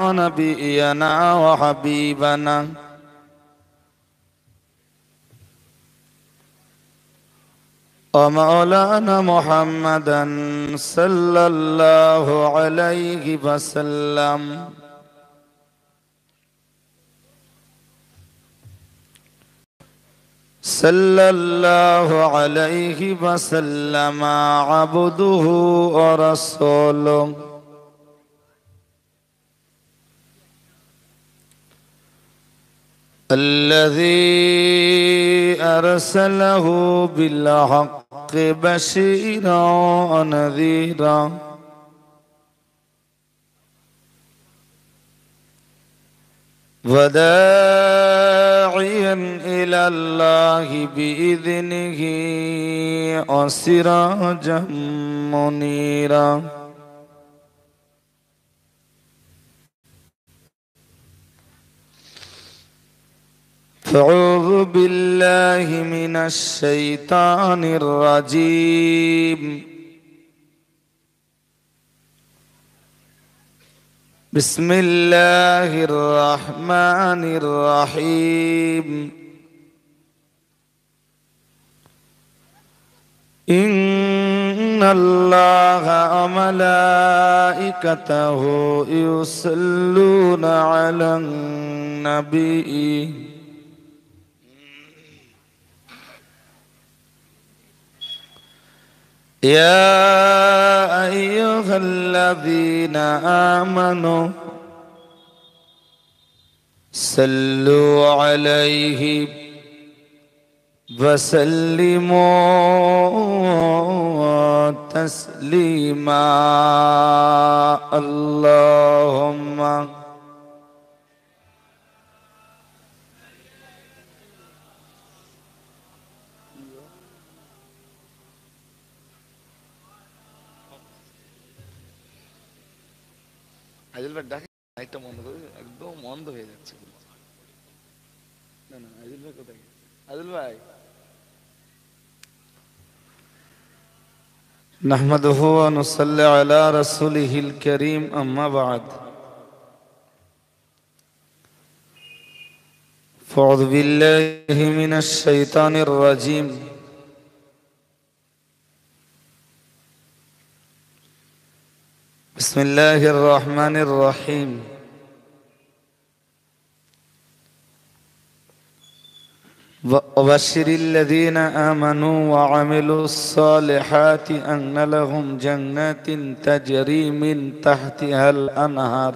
ونبينا وحبيبنا ومولانا محمدا صلى الله عليه وسلم صلى الله عليه وسلم عبده ورسوله الذي أرسله بالحق بشيرا ونذيرا وداعيا إلى الله بإذنه وسراجا منيرا فأعوذ بالله من الشيطان الرجيم بسم الله الرحمن الرحيم إن الله وملائكته يصلون على النبي يا أيها الذين آمنوا صلوا عليه وسلموا تسليما اللهم আদিল ভাই ডাকে লাইটটা বন্ধ করে একদম বন্ধ হয়ে যাচ্ছে না না আদিল ভাই কোথায় আদিল ভাই نحمده ونصلي على رسوله الكريم أما بعد فأعوذ بالله من الشيطان الرجيم بسم الله الرحمن الرحيم وبشر الذين آمنوا وعملوا الصالحات أن لهم جنات تجري من تحتها الأنهار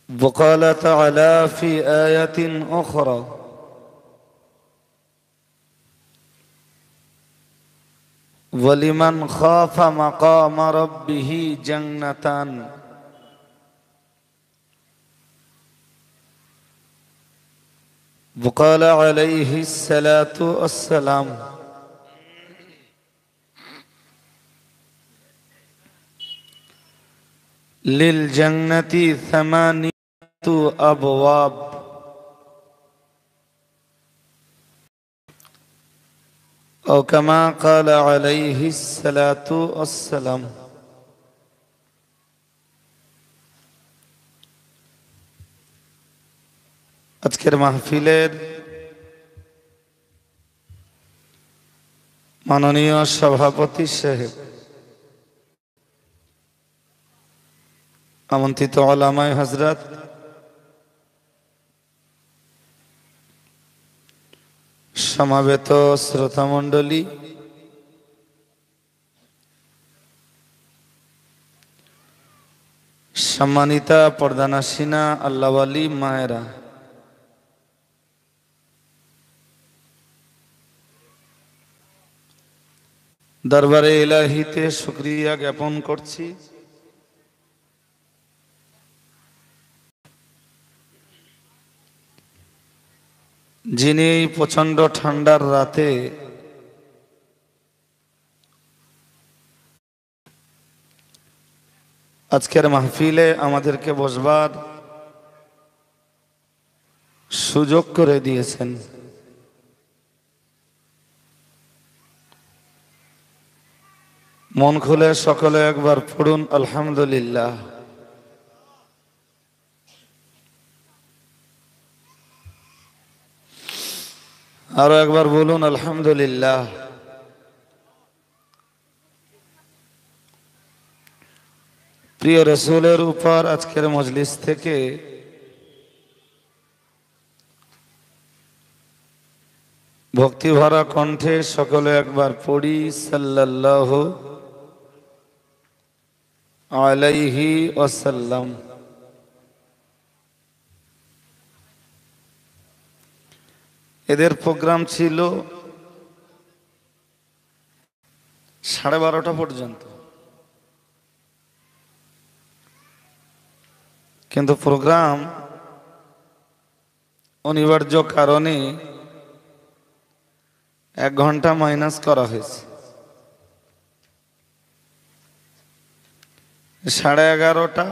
وقال تعالى في آية أخرى ولمن خاف مقام ربه جنتان وقال عليه الصلاة والسلام للجنة ثمانية أبواب أو كما قال عليه الصلاة والسلام আজকের মাহফিলের মাননীয় সভাপতি সাহেব, আমন্ত্রিত ওলামায়ে হযরত, সমাবেত শ্রোতা মণ্ডলী, সম্মানিতা পর্দানাসীনা আল্লাহওয়ালি মায়েরা, দরবারে ইলাহিতে শুকরিয়া জ্ঞাপন করছি যিনি এই প্রচন্ড ঠান্ডার রাতে আজকের মাহফিলে আমাদেরকে বসবার সুযোগ করে দিয়েছেন। মন খুলে সকলে একবার পড়ুন আলহামদুলিল্লাহ। আরো একবার বলুন আলহামদুলিল্লাহ। প্রিয় রাসূলের উপর আজকের মজলিস থেকে ভক্তি ভরা কণ্ঠে সকলে একবার পড়ি সাল্লাল্লাহু আলাইহি ওয়াসাল্লাম। এদের প্রোগ্রাম ছিল 12:30 পর্যন্ত, কিন্তু প্রোগ্রাম অনিবার্য কারণে 1 ঘন্টা মাইনাস করা হয়েছে। 11:30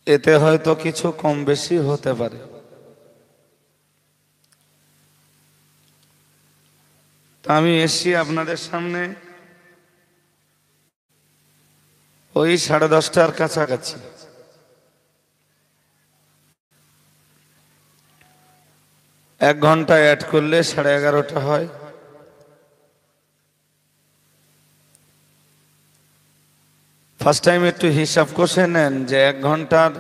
এতে হয়তো কিছু কম বেশি হতে পারে। আমি এসছি আপনাদের সামনে ওই 10:30টার কাছাকাছি। এক ঘন্টা অ্যাড করলে 11:30 হয়। ফার্স্ট টাইম একটু হিসাব কষে নেন যে 1 ঘন্টার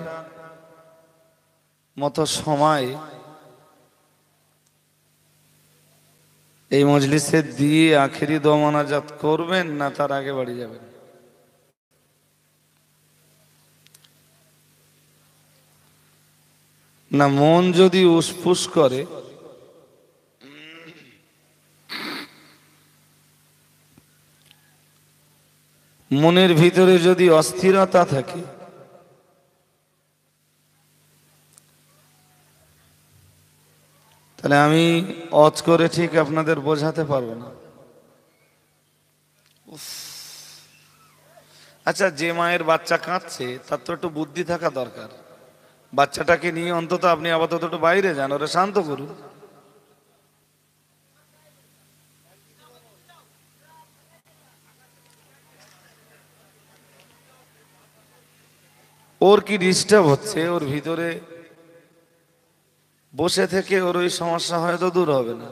মতো সময় এই মজলিসে দিয়ে আখেরি দোয়া মোনাজাত করবেন না তার আগে বাড়ি যাবেন। না মন যদি উসফুস করে, মনের ভিতরে যদি অস্থিরতা থাকে, তাহলে আমি অজ করে ঠিক আপনাদের বোঝাতে পারবো না। আচ্ছা, যে মায়ের বাচ্চা কাঁদছে তার তো একটু বুদ্ধি থাকা দরকার। বাচ্চাটাকে নিয়ে অন্তত আপনি আপাতত একটু বাইরে যান, ওরা শান্ত করুন। ওর কি ডিস্টার্ব হচ্ছে, ওর ভিতরে বসে থেকে ওর ওই সমস্যা হয়তো দূর হবে না।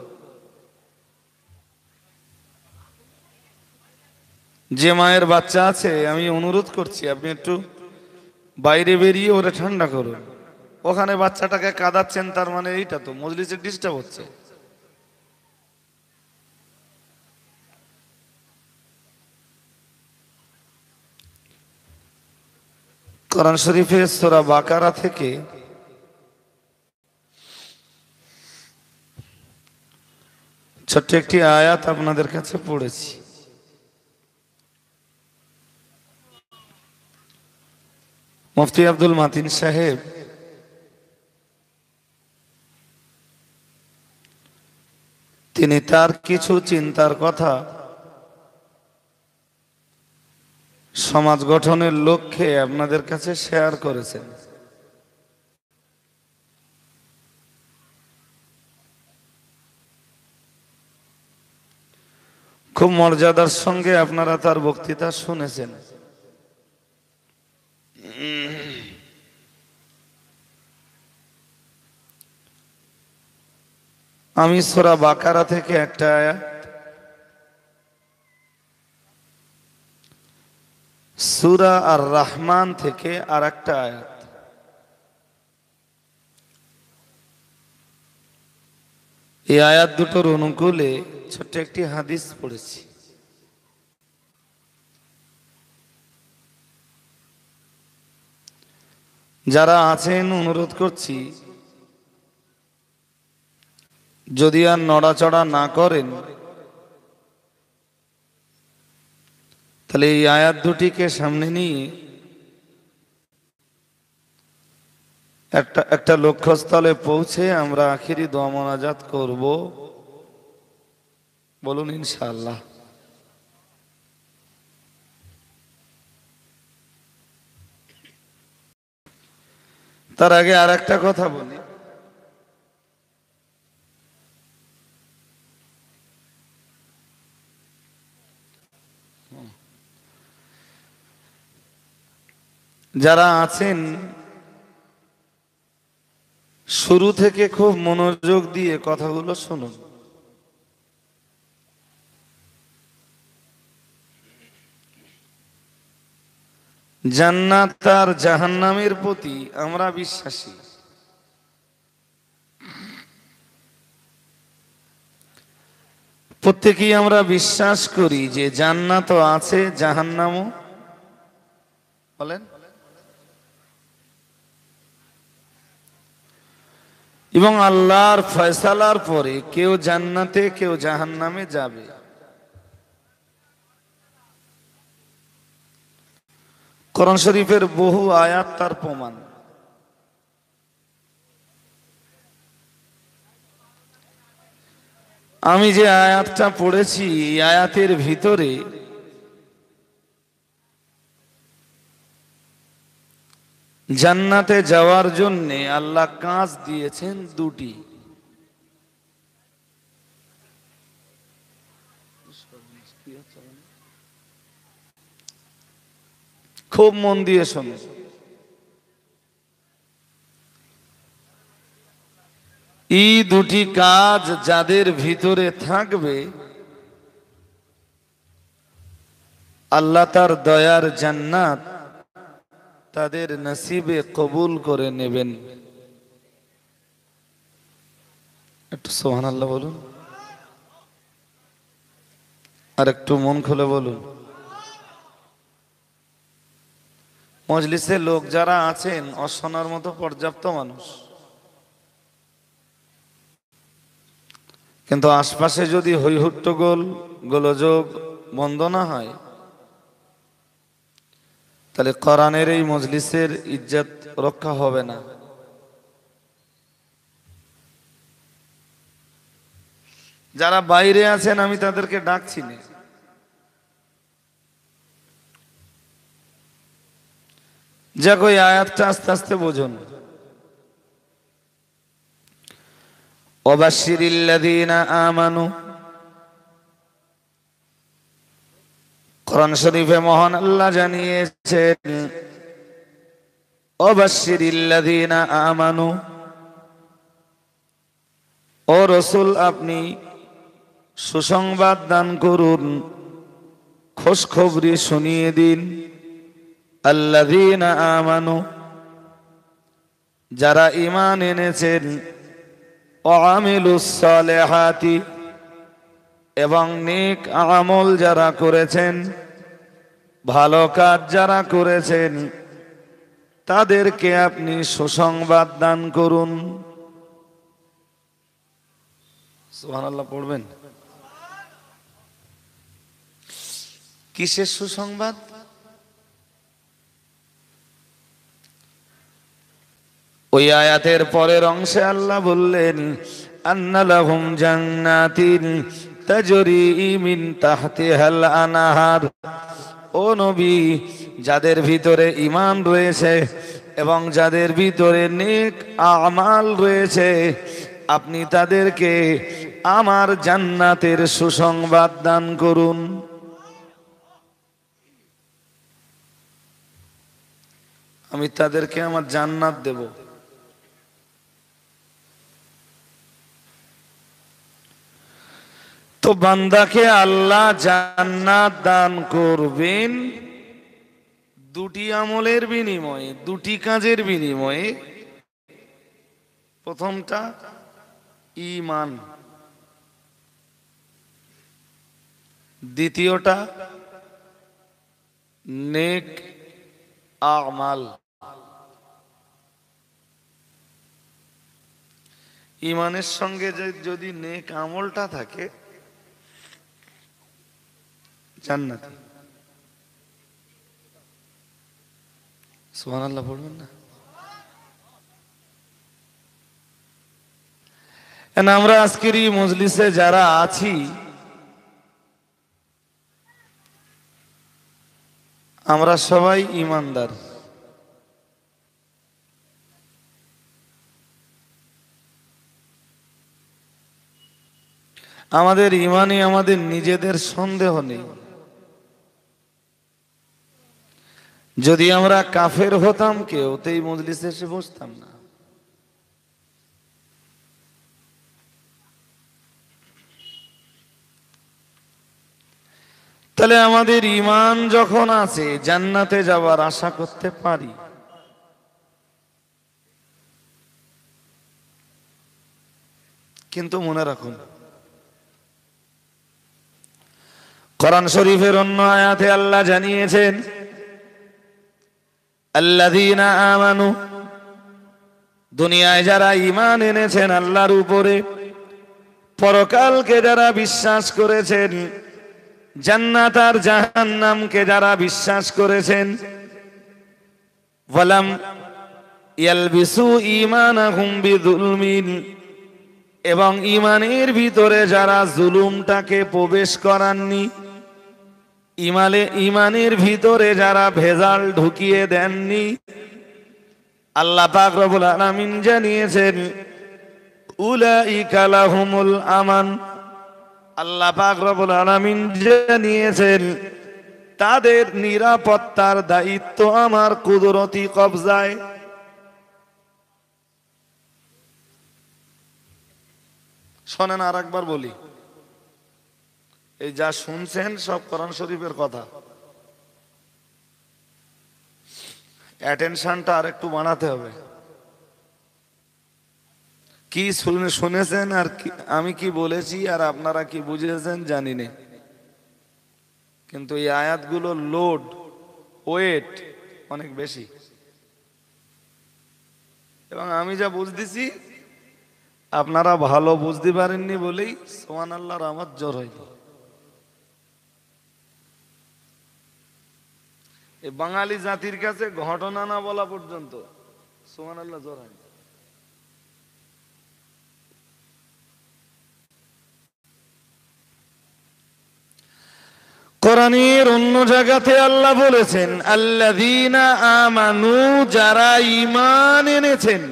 যে মায়ের বাচ্চা আছে আমি অনুরোধ করছি আপনি একটু বাইরে বেরিয়ে ওরা ঠান্ডা করুন। ওখানে বাচ্চাটাকে কাঁদাচ্ছেন, তার মানে এইটা তো মজলিসে ডিস্টার্ব হচ্ছে। কোরআন শরীফের সূরা বাকারা থেকে ছোট্ট একটি আয়াত আপনাদের কাছে পড়েছি। মুফতি আব্দুল মাতিন সাহেব তিনি তার কিছু চিন্তার কথা সমাজ গঠনের লক্ষ্যে আপনাদের কাছে শেয়ার করেছেন। খুব মর্যাদার সঙ্গে আপনারা তার বক্তৃতা শুনেছেন। আমি সূরা বাকারা থেকে একটা আয়াত, সূরা আর রহমান থেকে আর একটা আয়াত, এই আয়াত দুটোর অনুকূলে ছোট্ট একটি হাদিস পড়েছি। যারা আছেন অনুরোধ করছি যদি আর নড়াচড়া না করেন তাহলে এই আয়াত দুটিকে সামনে নিয়ে একটা লক্ষ্যস্থলে পৌঁছে আমরা আখিরি দোয়া মোনাজাত করব। বলুন ইনশাআল্লাহ। তার আগে আর একটা কথা বলি, যারা আছেন শুরু থেকে খুব মনোযোগ দিয়ে কথাগুলো শুনুন। জান্নাত আর জাহান্নামের প্রতি আমরা বিশ্বাসী। প্রত্যেকেই আমরা বিশ্বাস করি যে জান্নাতও আছে, জাহান্নামও। বলেন। এবং আল্লাহর ফয়সালার পরে কেউ জান্নাতে কেউ জাহান্নামে যাবে। কোরআন শরীফের বহু আয়াত তার প্রমাণ। আমি যে আয়াতটা পড়েছি এই আয়াতের ভিতরে জান্নাতে যাওয়ার জন্যে আল্লাহ কাজ দিয়েছেন দুটি। খুব মন দিয়ে শোনো। এই দুটি কাজ যাদের ভিতরে থাকবে আল্লাহ তার দয়ার জান্নাত তাদের নসিবে কবুল করে নেবেন। একটু সুবহানাল্লাহ বলুন, আর একটু মন খুলে বলুন। মজলিসে লোক যারা আছেন অশোনার মতো পর্যাপ্ত মানুষ, কিন্তু আশপাশে যদি হইহুট্টগোল গোলযোগ বন্ধ না হয় তাহলে কোরআনের এই মজলিসের ইজ্জত রক্ষা হবে না। যারা বাইরে আছেন আমি তাদেরকে ডাকছি না, যাক ওই আয়াতটা আস্তে আস্তে বুঝুন। ওয়াবাশশিরিল্লাযীনা আমানু, কোরআন শরীফে মহান আল্লাহ জানিয়েছেন ওয়াবাশশিরিল্লাযীনা আমানু, ও রাসূল আপনি সুসংবাদ দান করুন, খুশখবরি শুনিয়ে দিন। আল্লাযীনা আমানু, যারা ঈমান এনেছেন, ওয়া আমিলুস সালিহাতি, এবং নেক আমল যারা করেছেন, ভালো কাজ যারা করেছেন তাদেরকে আপনি সুসংবাদ দান করুন। সুবহানাল্লাহ পড়বেন। কিসের সুসংবাদ? ওই আয়াতের পরের অংশে আল্লাহ বললেন আন্না লাহুম জান্নাতিন তাজরি মিন তাহতিহাল আনহার। ও নবী, যাদের ভিতরে ঈমান রয়েছে এবং যাদের ভিতরে নেক আমাল রয়েছে আপনি তাদেরকে আমার জান্নাতের সুসংবাদ দান করুন। আমি তাদেরকে আমার জান্নাত দেব। তো বান্দাকে আল্লাহ জান্নাত দান করবেন দুটি আমলের বিনিময়ে, দুটি কাজের বিনিময়ে। প্রথমটা ঈমান, দ্বিতীয়টা নেক আমাল। ঈমানের সঙ্গে যদি নেক আমলটা থাকে জান্নাতি। সুবহানাল্লাহ পড়বেন না? আমরা আজকের এই মজলিসে যারা আছি আমরা সবাই ঈমানদার। আমাদের ঈমানে আমাদের নিজেদের সন্দেহ নেই। যদি আমরা কাফের হতাম কেউতেই মজলিসে এসে বসতাম না। তাহলে আমাদের ঈমান যখন আছে জান্নাতে যাওয়ার আশা করতে পারি। কিন্তু মনে রাখুন, কোরআন শরীফের অন্য আয়াতে আল্লাহ জানিয়েছেন, আল্লাযীনা আমানু, দুনিয়ায় যারা ঈমান এনেছেন আল্লাহর উপরে, পরকালকে যারা বিশ্বাস করেছেন, জান্নাত আর জাহান্নামকে যারা বিশ্বাস করেছেন, ওয়ালাম ইয়ালবিসু ঈমানাহুম বিযুলমিন, এবং ঈমানের ভিতরে যারা জুলুমটাকে প্রবেশ করাননি, ঈমানের ভিতরে যারা ভেজাল ঢুকিয়ে দেননি, আল্লাহ পাক রব্বুল আলামিন জানিয়েছেন উলাইকা লাহুমুল আমান, আল্লাহ পাক রব্বুল আলামিন জানিয়েছেন তাদের নিরাপত্তার দায়িত্ব আমার কুদরতি কবজায়। শোনেন আর একবার বলি, এই যা শুনছেন সব কোরআন শরীফের কথা, অ্যাটেনশনটা আর একটু বাড়াতে হবে। কি শুনেছেন আর আমি কি বলেছি আর আপনারা কি বুঝেছেন জানি না, কিন্তু এই আয়াতগুলো লোড ওয়েট অনেক বেশি, এবং আমি যা বুঝতেছি আপনারা ভালো বুঝতে পারেননি বলেই সুবহানাল্লাহর রহমত জোর হইল। এই বাঙালি জাতির কাছে ঘটনা না বলা পর্যন্ত সুবহানাল্লাহ জোর হয়। কোরআনের অন্য জায়গাতে আল্লাহ বলেছেন আল্লাযীনা আমানু, যারা ঈমান এনেছেন,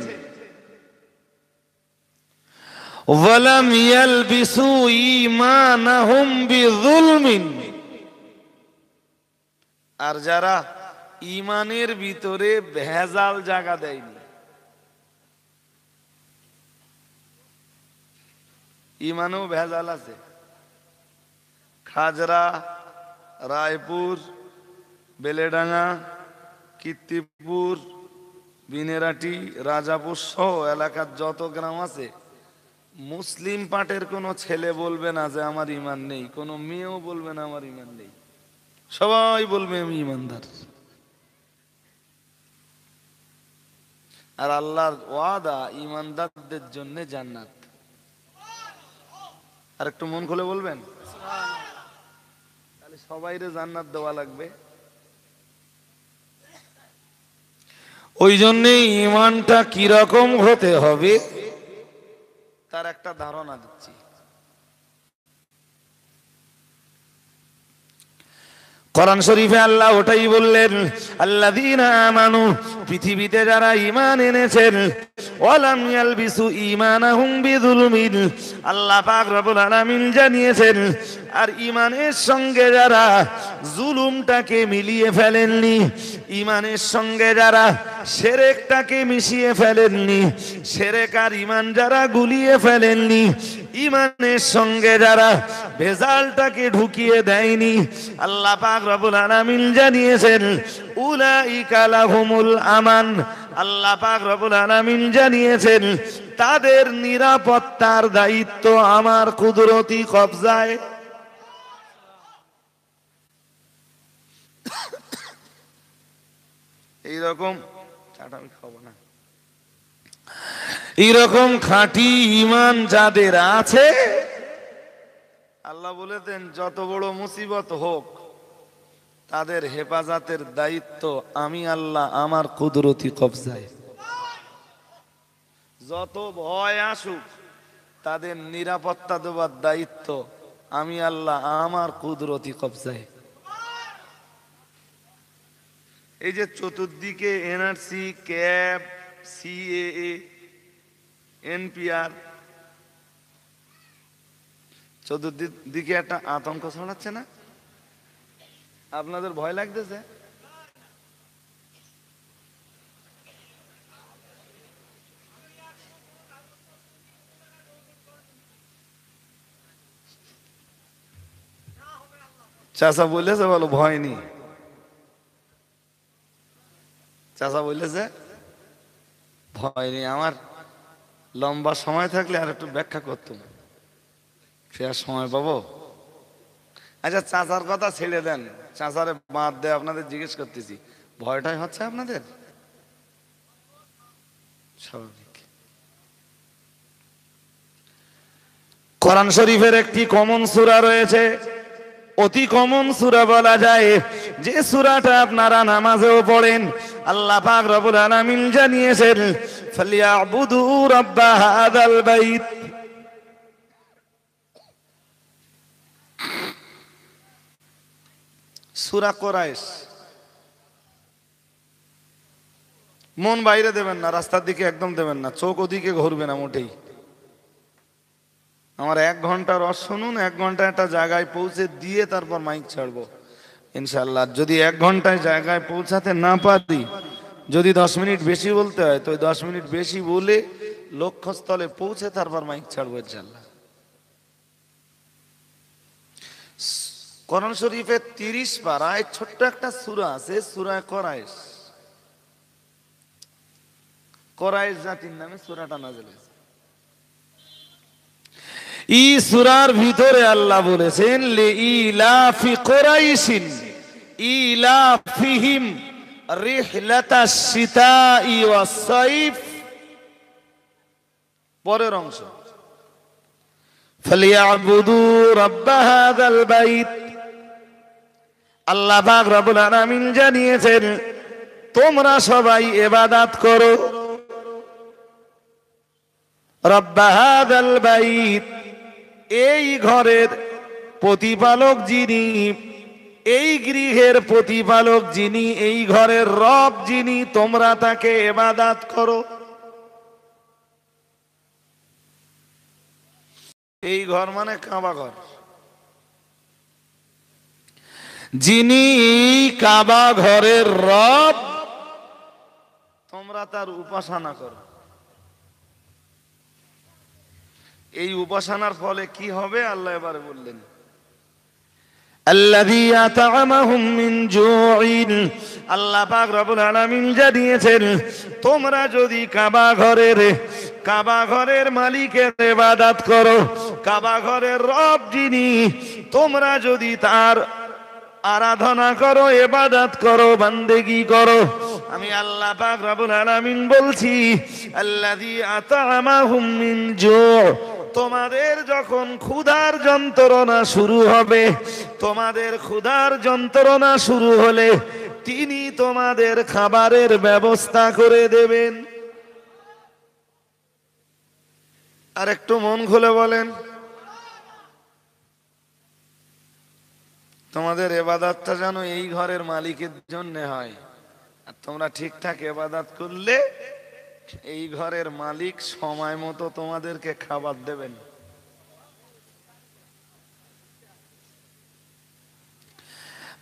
ওয়ালাম ইয়ালবিসু ঈমানাহুম বিযুলমিন, আর যারা ঈমানের ভিতরে ভেজাল জায়গা দেয়নি। ঈমানেও ভেজাল আছে, খাজরা, রায়পুর, বেলেডাঙ্গা, কীর্তিপুর, বিনেরাটি, রাজাপুর সহ এলাকার যত গ্রাম আছে, মুসলিম পাটের কোনো ছেলে বলবে না যে আমার ঈমান নেই, কোনো মেয়েও বলবে না আমার ঈমান নেই, সবাই বলবে আমি ঈমানদার। আর আল্লাহর ওয়াদা ঈমানদারদের জন্য জান্নাত। আর একটু মন খুলে বলবেন, তাহলে সবাইরে জান্নাত দেওয়া লাগবে। ওই জন্যে ঈমানটা কিরকম হতে হবে তার একটা ধারণা দিচ্ছি। কোরআন শরীফে আল্লাহ ওটাই বললেন, আল্লাযীনা আমানু, পৃথিবীতে যারা ঈমান এনেছেন, ওয়ালাম ইয়ালবিসু ঈমানাহুম বিযুলমিন, আল্লাহ পাক রব্বুল আলামিন জানিয়েছেন আর ঈমানের সঙ্গে যারা জুলুমটাকে মিলিয়ে ফেলেননি, ঈমানের সঙ্গে যারা শিরকটাকে মিশিয়ে ফেলেননি, শিরক আর ঈমান যারা গুলিয়ে ফেলেননি, ঈমানের সঙ্গে যারা ভেজালটাকে ঢুকিয়ে দেয়নি, আল্লাহ পাক রব্বুল আলামিন জানিয়েছেন উলাইকা লাহুমুল আমান, আল্লাহ পাক রব্বুল আলামিন জানিয়েছেন তাদের নিরাপত্তার দায়িত্ব আমার কুদরতি কবজায়। এইরকম আমি খাবো না, এইরকম খাঁটি ঈমান যাদের আছে, আল্লাহ বলেছেন যত বড় মুসিবত হোক তাদের হেফাজতের দায়িত্ব আমি আল্লাহ আমার কুদরতি কবজায়। যত ভয় আসুক তাদের নিরাপত্তা দেওয়ার দায়িত্ব আমি আল্লাহ আমার কুদরতি কবজায়। এই যে চতুর্দিকে এনআরসি, ক্যাব, সিএএ, এনপিআর, চতুর্দিকে একটা আতঙ্ক ছড়াচ্ছে না? আপনাদের ভয় লাগতেছে? চাচা বলেছে বলো ভয় নেই, চাচা বলেছে ভয় নেই। আমার লম্বা সময় থাকলে আর একটু ব্যাখ্যা করতাম, সে আর সময় পাবো? আচ্ছা চাচার কথা ছেড়ে দেন, চাচারে বাদ দেয়, আপনাদের জিজ্ঞেস করতেছি ভয়টাই হচ্ছে আপনাদের? স্বাভাবিক। কোরআন শরীফের একটি কমন সূরা রয়েছে, অতি কমন সূরা বলা যায়, যে সূরাটা আপনারা নামাজেও পড়েন। আল্লাহ পাক রব্বুল আলামিন জানিয়েছেন ফালিয়াবুদু রাব্ব হাযাল বাইত। সূরা কুরাইশ। মন বাইরে দেবেন না, রাস্তার দিকে একদম দেবেন না, চোখ ওদিকে ঘুরবে না মোটেই। আমার 1 ঘন্টা রস শুনুন, 1 ঘন্টা একটা জায়গায় পৌঁছে দিয়ে তারপর মাইক ছাড়বো ইনশাআল্লাহ। যদি 1 ঘন্টায় জায়গায় পৌঁছাতে না পারি, যদি 10 মিনিট বেশি বলতে হয় তো 10 মিনিট বেশি বলে লক্ষ্যস্থলে পৌঁছে তারপর মাইক ছাড়বো ইনশাআল্লাহ। কোরআন শরীফের 30 পারায় ছোট্ট একটা সূরা আছে, সূরা কুরাইশ। কুরাইশ জাতির নামে সূরাটা নাযিল হয়েছে। এই সূরার ভিতরে আল্লাহ বলেছেন লিইলাফি কুরাইশিন ইলাফিহিম রিহলাতাশ শিতাই ওয়াস সাইফ। পরের অংশ ফালিয়াবুদু রাব্ব হাযাল বাইত। আল্লাহ পাক রব্বুল আলামিন জানিয়েছেন তোমরা সবাই ইবাদত করো রাব্ব হাযাল বাইত, এই ঘরের প্রতিপালক যিনি, এই গৃহের প্রতিপালক যিনি, এই ঘরের রব যিনি, তোমরা তাকে ইবাদত করো। এই ঘর মানে কাবা ঘর, যিনি কাবা ঘরের রব, তোমরা তার উপাসনা করো। এই উপাসনার ফলে কি হবে আল্লাহ এবারে বললেন আল্লাযী আত'আমাহুম মিন জু'ইন। আল্লাহ পাক রব্বুল আলামিন জানিয়েছেন তোমরা যদি কাবা ঘরের মালিকের ইবাদত করো, কাবা ঘরের রব যিনি, তোমরা যদি তার আরাধনা করো, ইবাদত করো, বান্দেগি করো, আমি আল্লাহ পাক রব্বুল আলামিন বলছি আল্লাযী আত'আমাহুম মিন জু'। তোমাদের যখন ক্ষুধার যন্ত্রণা শুরু হবে, তোমাদের ক্ষুধার যন্ত্রণা শুরু হলে তিনি তোমাদের খাবারের ব্যবস্থা করে দেবেন। আর একটু মন খুলে বলেন, তোমাদের ইবাদতটা যেন এই ঘরের মালিকের জন্য হয়, আর তোমরা ঠিকঠাক ইবাদত করলে এই ঘরের মালিক সময় মতো তোমাদেরকে খাবার দেবেন।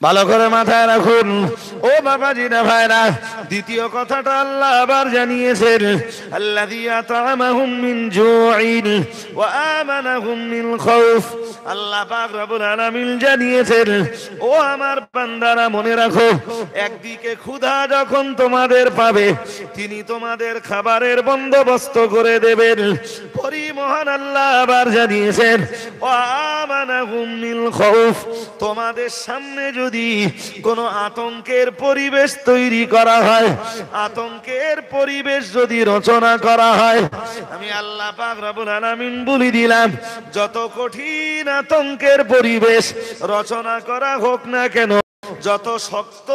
ভালো করে মাথায় রাখুন ও বাবাজি না ভাইরা, দ্বিতীয় কথাটা আল্লাহ আবার জানিয়েছেন আল্লাযী আত'আমাহুম মিন জু'ইন ওয়া আমানাহুম মিন খাউফ। আল্লাহ পাক রব্বুল আলামিন জানিয়েছেন ও আমার বান্দারা মনে রাখো, একদিকে ক্ষুধা যখন তোমাদের পাবে তিনি তোমাদের খাবারের বন্দোবস্ত করে দেবেন। পরিমহান আল্লাহ আবার জানিয়েছেন ওয়া আমানাহুম মিন খাউফ, তোমাদের সামনে যদি কোনো আতঙ্কের পরিবেশ তৈরি করা হয়, আতঙ্কের পরিবেশ যদি রচনা করা হয়, আমি আল্লাহ পাক রব্বুল আলামিন বলে দিলাম যত কঠিন আতঙ্কের পরিবেশ রচনা করা হোক না কেন, যত শক্ত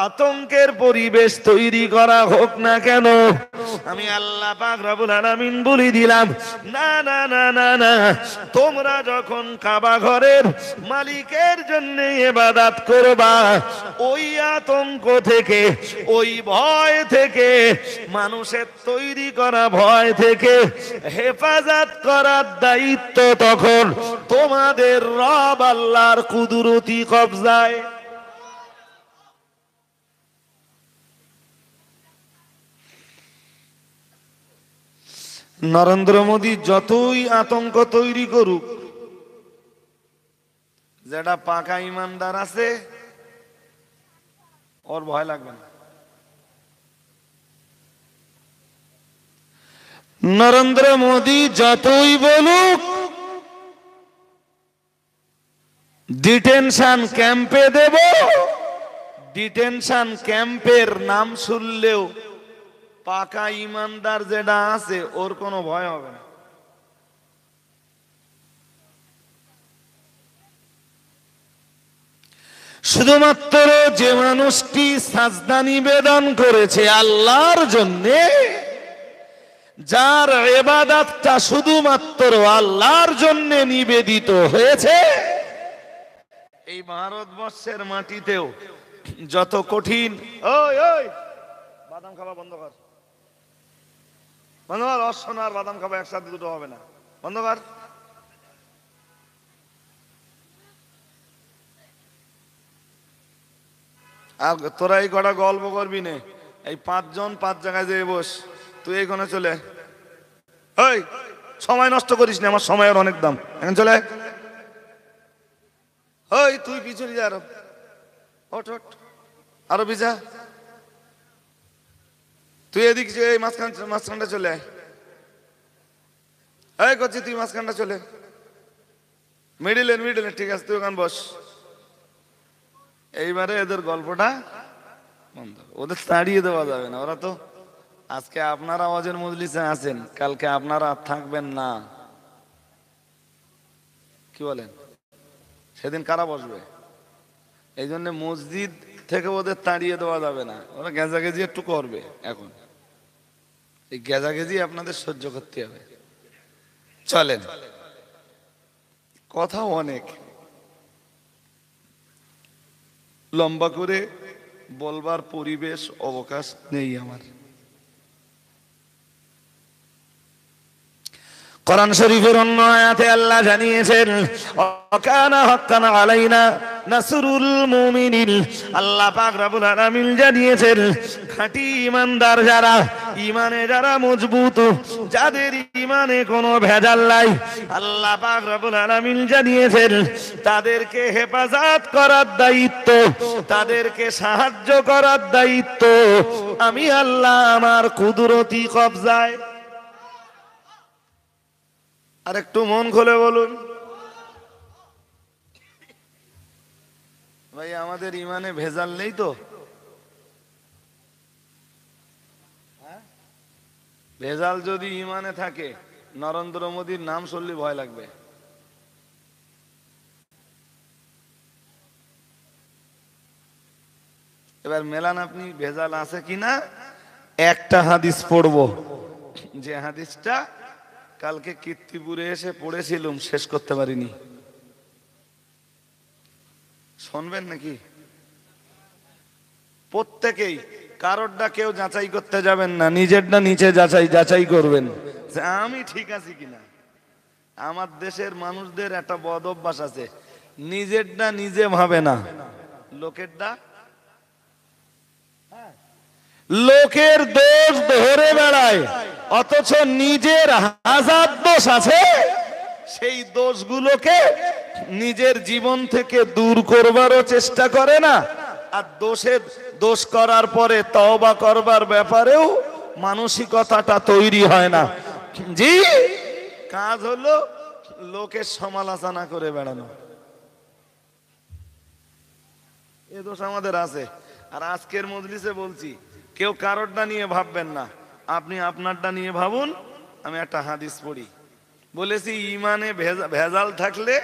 আতঙ্কের পরিবেশ তৈরি করা হোক না কেন, আমি আল্লাহ পাক রব্বুল আলামিন বলে দিলাম না না না না না, তোমরা যখন কাবা ঘরের মালিকের জন্য ইবাদত করবা, ওই আতঙ্ক থেকে, ওই ভয় থেকে, মানুষের তৈরি করা ভয় থেকে হেফাজত করার দায়িত্ব তখন তোমাদের রব আল্লাহর কুদরতি কবজায়। নরেন্দ্র মোদী যতই আতঙ্ক তৈরি করুক, যেটা পাকা ইমানদার আছে ওর ভয় লাগবে না। নরেন্দ্র মোদী যতই বলুক ডিটেনশন ক্যাম্পে দেব, ডিটেনশন ক্যাম্পের নাম শুনলেও পাকা ইমানদার যেটা আছে ওর কোনো ভয় হবে না। শুধুমাত্র যে মানুষটি সাজদা নিবেদন করেছে আল্লাহর জন্যে, যার ইবাদতটা শুধুমাত্র আল্লাহর জন্য নিবেদিত হয়েছে, এই ভারতবর্ষের মাটিতেও যত কঠিন, ওই ওই বাদাম খাওয়া বন্ধ কর, বন্ধ কর, অশ্বনার বাদাম খাওয়া একসাথে দুটো হবে না, বন্ধ কর। আর তোরা এই কটা গল্প করবি নে, এই 5 জন 5 জায়গায় যেয়ে বস, তুই এইখানে চলে, ওই সময় নষ্ট করিস না, আমার সময়ের অনেক দাম, এখন চলে। ওই তুই পিছনে যা, আরো ওঠ ওঠ, আরো পিছা, তুই এদিক এই মাঝখানটা চলে আয়, এই করছি তুই মাঝখানটা চলে, মিডিলে মিডিলে, ঠিক আছে তুই ওখানে বস। এইবারে এদের গল্পটা বন্ধ, ওদের তাড়িয়ে দেওয়া যাবে না, ওরা তো আজকে আপনারা ওয়াজের মজলিসে আছেন, কালকে আপনারা আর থাকবেন না, কি বলেন? সেদিন কারা বসবে? এই জন্য মসজিদ থেকে ওদের তাড়িয়ে দেওয়া যাবে না, ওরা গেজাগেজি একটু করবে, এখন এই গেজাগেজি আপনাদের সহ্য করতে হবে। চলেন, কথা অনেক, লম্বা করে বলবার পরিবেশ অবকাশ নেই আমার। কোরআন শরীফের অন্য আয়াতে আল্লাহ জানিয়েছেন, ওয়াকানা হাক্কান আলাইনা নাসরুল মুমিনিন। আল্লাহ পাক রব্বুল আলামিন জানিয়েছেন, খাঁটি ঈমানদার যারা, ঈমানে যারা মজবুত, যাদের ঈমানে কোনো ভেজাল নাই, আল্লাহ পাক রব্বুল আলামিন জানিয়েছেন তাদেরকে হেফাজত করার দায়িত্ব, তাদেরকে সাহায্য করার দায়িত্ব আমি আল্লাহ আমার কুদরতি কবজায়। আর একটু মন খুলে বলুন ভাই, আমাদের ইমানে ভেজাল নেই তো? ভেজাল যদি ইমানে থাকে, নরেন্দ্র মোদীর নাম শুনলে ভয় লাগবে। এবার মেলান আপনি ভেজাল আছে কিনা, একটা হাদিস পড়বো, যে হাদিসটা কালকে কীর্তিপুরে এসে পড়েছিলাম, শেষ করতে পারিনি, শুনবেন নাকি? প্রত্যেকেই কারোরটা কেউ যাচাই করতে যাবেন না, নিজেরটা নিচে যাচাই করবেন যে আমি ঠিক আছি কিনা। আমার দেশের মানুষদের একটা বদ অভ্যাস আছে, নিজেরটা নিজে ভাবে না, লোকেরটা, লোকের দোষ ধরে বেড়ায়, অথচ নিজের হাজার দোষ আছে, সেই দোষগুলোকে নিজের জীবন থেকে দূর করবারও চেষ্টা করে না, আর দোষ করার পরে তওবা করবার ব্যাপারেও মানসিকতাটা তৈরি হয় না। জি, কাজ হলো লোকের সমালোচনা করে বেড়ানো, এ দোষ আমাদের আছে। আর আজকের মজলিসে বলছি, কেউ কারোরটা নিয়ে ভাববেন না, আপনি আপনারটা নিয়ে ভাবুন। আমি একটা হাদিস পড়ি, বলেছি ইমানে ভেজাল থাকলে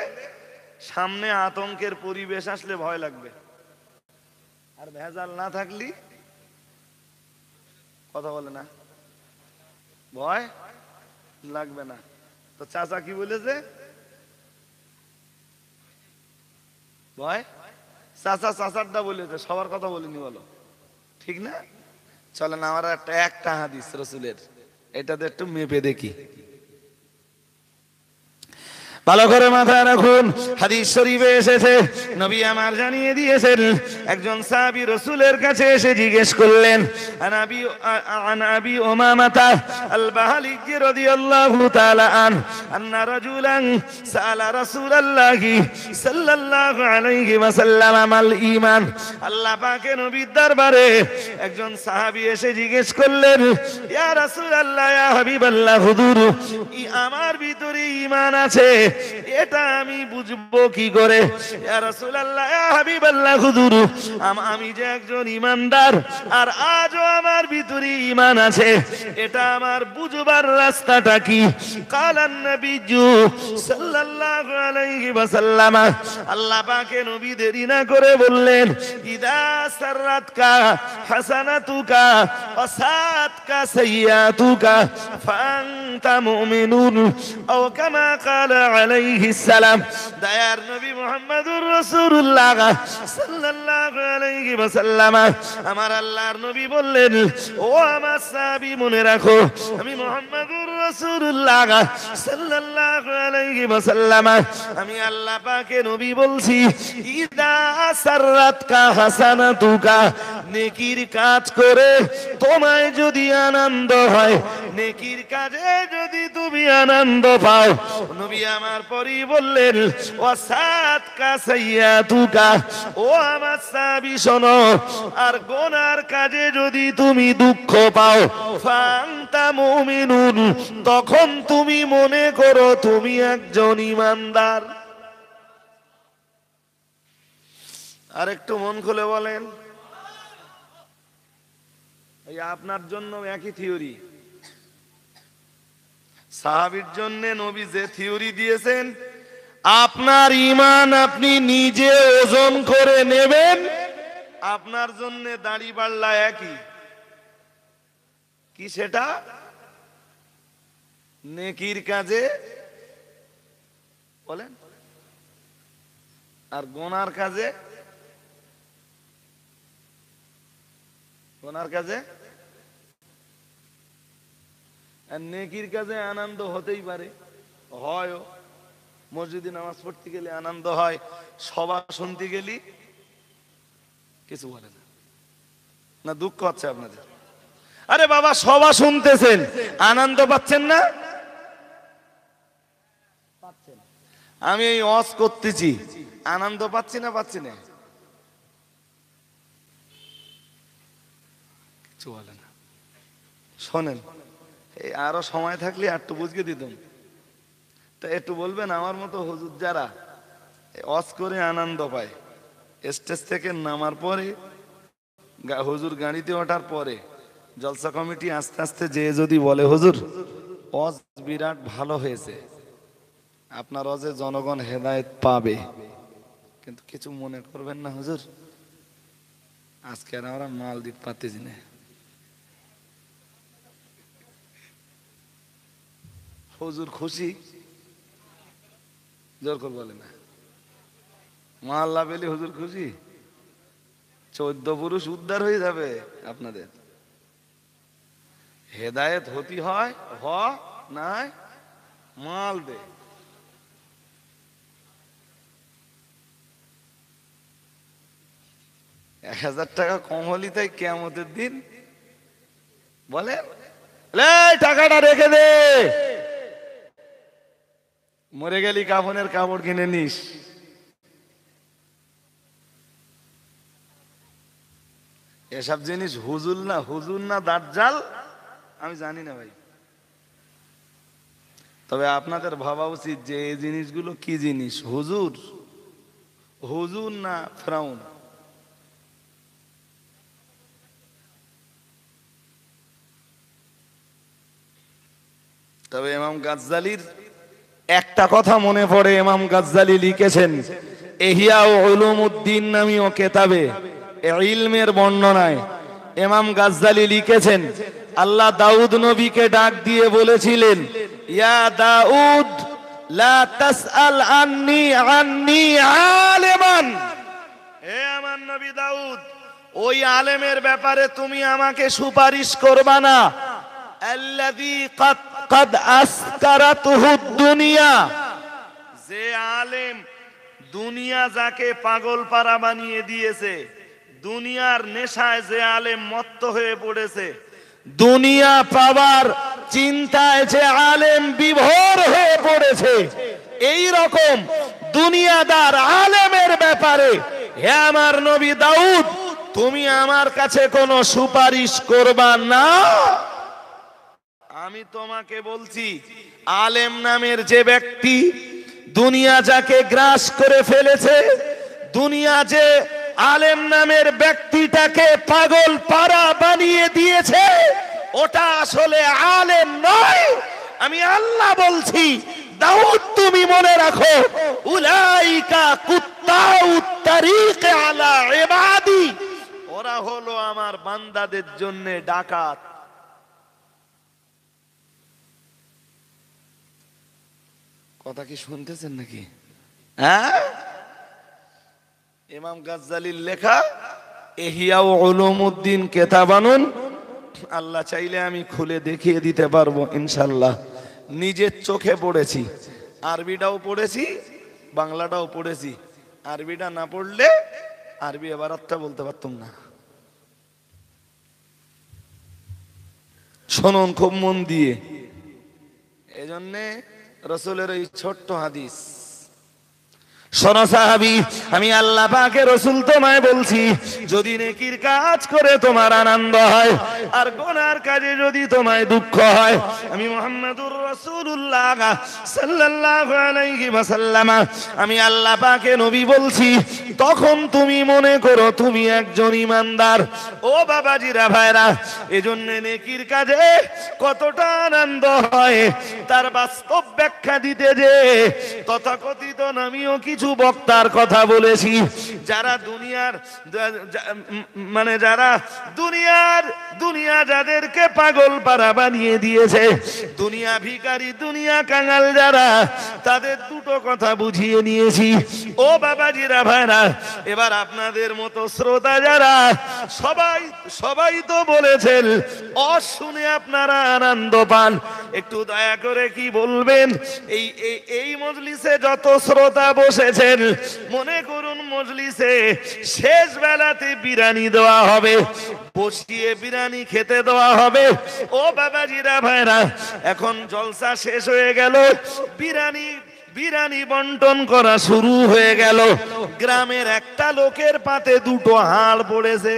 সামনে আতঙ্কের পরিবেশ আসলে ভয় লাগবে, আর ভেজাল না থাকলে কথা বলে না, ভয় লাগবে না। তো চাচা কি বলেছে? ভয়, চাচারটা বলেছে, সবার কথা বলিনি, বলো ঠিক না? চলেন আমার একটা হাদিস রসুলের, এটাতে একটু মেপে দেখি। ভালো করে মাথায় রাখুন, হাদিস শরীফে এসেছে, নবী আমার জানিয়ে দিয়েছেন, একজন সাহাবী রাসূলের কাছে এসে জিজ্ঞেস করলেন, আন আবি উমামাতা আল বাহলি রাদিয়াল্লাহু তাআলা আন্না রাজুলান সাআলা রাসূলুল্লাহি সাল্লাল্লাহু আলাইহি ওয়াসাল্লাম মাল ঈমান। আল্লাহ পাকের নবীর দরবারে একজন সাহাবী এসে জিজ্ঞেস করলেন, ইয়া রাসূলুল্লাহ, ইয়া হাবিবাল্লাহ, হুজুর, আমার ভিতরে ঈমান আছে, এটা আমি বুঝবো কি করে? ইয়া রাসূলুল্লাহ, ইয়া হাবিবাল্লাহ, হুজুর, আমি যে একজন ঈমানদার আর আজও আমার ভিতরে ঈমান আছে, এটা আমার বুঝবার রাস্তাটা কি? কালান নবিয়্যু সাল্লাল্লাহু আলাইহি ওয়াসাল্লাম, আল্লাহ পাকের নবী দেরি না করে বললেন, ইদা সাররাতকা হাসানাতুকা ওয়া সাআতকা সাইয়্যাতুকা ফাআনতা মুমিনুন আও কামা ক্বালা আলাইহিস সালাম। দয়ার নবী মুহাম্মদুর রাসূলুল্লাহ সাল্লাল্লাহু আলাইহি ওয়াসাল্লাম, আমার আল্লাহর নবী বললেন, ও আমার সাহাবী, মনে রাখো, আমি মুহাম্মদুর রাসূলুল্লাহ সাল্লাল্লাহু আলাইহি ওয়াসাল্লাম, আমি আল্লাহ পাকের নবী বলছি, ইদা সাররাতকা হাসানাতুকা, নেকির কাজ করে তোমায় যদি আনন্দ হয়, নেকির কাজে যদি তুমি আনন্দ পাও, নবী আমার পরই বললেন, ওয়াসাতকা সাইয়্যাতুকা, ও আমার সাহাবী শোনো, আর গুনার কাজে যদি তুমি দুঃখ পাও, ফাআনতা মুমিনুন, তখন তুমি মনে করো তুমি একজন ঈমানদার। আর একটু মন খুলে বলেন, এই আপনার জন্য একই থিওরি, সাহাবীর জন্য নবী যে থিওরি দিয়েছেন, আপনার ঈমান আপনি নিজে ওজন করে নেবেন, আপনার জন্য দাড়ি পাল্লা একই। কি সেটা? নেকির কাজে বলেন, আর গুনার কাজে, গুনার কাজে আর নেকির কাজে আনন্দ হতেই পারে, হয়, মসজিদে নামাজ পড়তে গেলে আনন্দ হয়, সভা শুনতে গেলি কিছু বলে না, না দুঃখ হচ্ছে আপনাদের? আরে বাবা, সভা শুনতেছেন, আনন্দ পাচ্ছেন না? আমি এই ওয়াজ করতেছি, আনন্দ পাচ্ছি না পাচ্ছি না? কিছু বলে না। শোনেন, এই আরো সময় থাকলে একটু বুঝিয়ে দিতাম, তা একটু বলবেন, আমার মতো হুজুর যারা ওয়াজ করে আনন্দ পায়, স্টেজ থেকে নামার পরে, হুজুর গাড়িতে ওঠার পরে, জলসা কমিটি আস্তে আস্তে যে যদি বলে, হুজুর ওয়াজ বিরাট ভালো হয়েছে, আপনার ওয়াজে জনগণ হেদায়েত পাবে, কিন্তু কিছু মনে করবেন না হুজুর, আজকে আর আমরা মালদ্বীপ পাতেছি না। হুজুর খুশি, জোর করে বলে না, মাল্লা পেলে হুজুর খুশি, 14 পুরুষ উদ্ধার হয়ে যাবে আপনাদের। হেদায়েত হতে হয়, নাই মাল দে। $1000 কম হলি তাই কিয়ামতের দিন বলে, টাকাটা রেখে দে, মরে গেলি কাফনের কাপড় কিনে নিস। এসব জিনিস হুজুর না দাজ্জাল আমি জানি না ভাই, তবে আপনাদের ভাবা উচিত যে এই জিনিসগুলো কি জিনিস, হুজুর না ফিরাউন। তবে ইমাম গাজ্জালির একটা কথা মনে পড়ে, ইমাম গাজ্জালি লিখেছেন ইহয়া উলুমউদ্দিন নামীয় কিতাবে, ইলমের বর্ণনায় ইমাম গাজ্জালি লিখেছেন, আল্লাহ দাউদ নবীকে ডাক দিয়ে বলেছিলেন, ইয়া দাউদ লা তাসআল আন্নী আলিমান, হে আমার নবী দাউদ, ওই আলেমের ব্যাপারে তুমি আমাকে সুপারিশ করবা না, আল্লাযী কাদ আসকারাতুহু দুনিয়া, যে আলেম দুনিয়া যাকে পাগল পারা বানিয়ে দিয়েছে, দুনিয়ার নেশায় যে আলেম মত্ত হয়ে পড়েছে, দুনিয়া পাওয়ার চিন্তায় যে আলেম বিভোর হয়ে পড়েছে, এই রকম দুনিয়াদার আলেমের ব্যাপারে হে আমার নবী দাউদ, তুমি আমার কাছে কোনো সুপারিশ করবা না। আমি তোমাকে বলছি, আলেম নামের যে ব্যক্তি দুনিয়া যাকে গ্রাস করে ফেলেছে, দুনিয়া যে আলেম নামের ব্যক্তিটাকে পাগল পারা বানিয়ে দিয়েছে, ওটা আসলে আলেম নয়। আমি আল্লাহ বলছি, দাউদ তুমি মনে রাখো, উলাইকা কুত্তাউত তারিক আলা ইবাদি, ওরা হলো আমার বান্দাদের জন্য ডাকাত। কথা কি শুনতেছেন নাকি? হ্যাঁ, ইমাম গাজ্জালির লেখা ইহইয়া উলুমউদ্দিন কিতাবানুন, আল্লাহ চাইলে আমি খুলে দেখিয়ে দিতে পারবো ইনশাআল্লাহ। নিজের চোখে পড়েছি, আরবিটাও পড়েছি, বাংলাটাও পড়েছি। আরবিটা না পড়লে আরবি এবারটা বলতে পারতাম না। শুনুন খুব মন দিয়ে, এজন্যে রাসূলের এই ছোট্ট হাদিস শোনো সাহাবী, আমি আল্লাহ পাকের রাসূল তোমায় বলছি, যদি নেকির কাজ করে তোমার আনন্দ হয় আর গুনার কাজে যদি তোমায় দুঃখ হয়, আমি মুহাম্মাদুর রাসূলুল্লাহ সাল্লাল্লাহু আলাইহি ওয়াসাল্লাম, আমি আল্লাহ পাকের নবী বলছি, তখন তুমি মনে করো তুমি একজন ঈমানদার। ও বাবাজিরা ভাইরা, এজন্য নেকির কাজে কতটা আনন্দ হয় তার বাস্তব ব্যাখ্যা দিতে যে তথাকথিত আমিও কিছু বক্তার কথা বলেছি, যারা দুনিয়ার মানে যারা দুনিয়া যাদেরকে পাগল পারা বানিয়ে দিয়েছে, দুনিয়া ভিখারি, দুনিয়া কাঙাল যারা, তাদের দুটো কথা বুঝিয়ে নিয়েছি। ও বাবাজিরা ভাইরা, এবার আপনাদের মতো শ্রোতা যারা সবাই তো বলেছেন, শুনে আপনারা আনন্দ পান, একটু দয়া করে কি বলবেন, এই মজলিসে যত শ্রোতা বসেছেন, মনে করুন মজলিসে শেষ বেলাতে বিরিয়ানি দেওয়া হবে, বসিয়ে বিরিয়ানি খেতে দেওয়া হবে। ও বাবাজিরা ভাইরা, এখন জলসা শেষ হয়ে গেল, বিরিয়ানি বন্টন করা শুরু হয়ে গেল। গ্রামের একটা লোকের পাতে দুটো হাড় পড়েছে,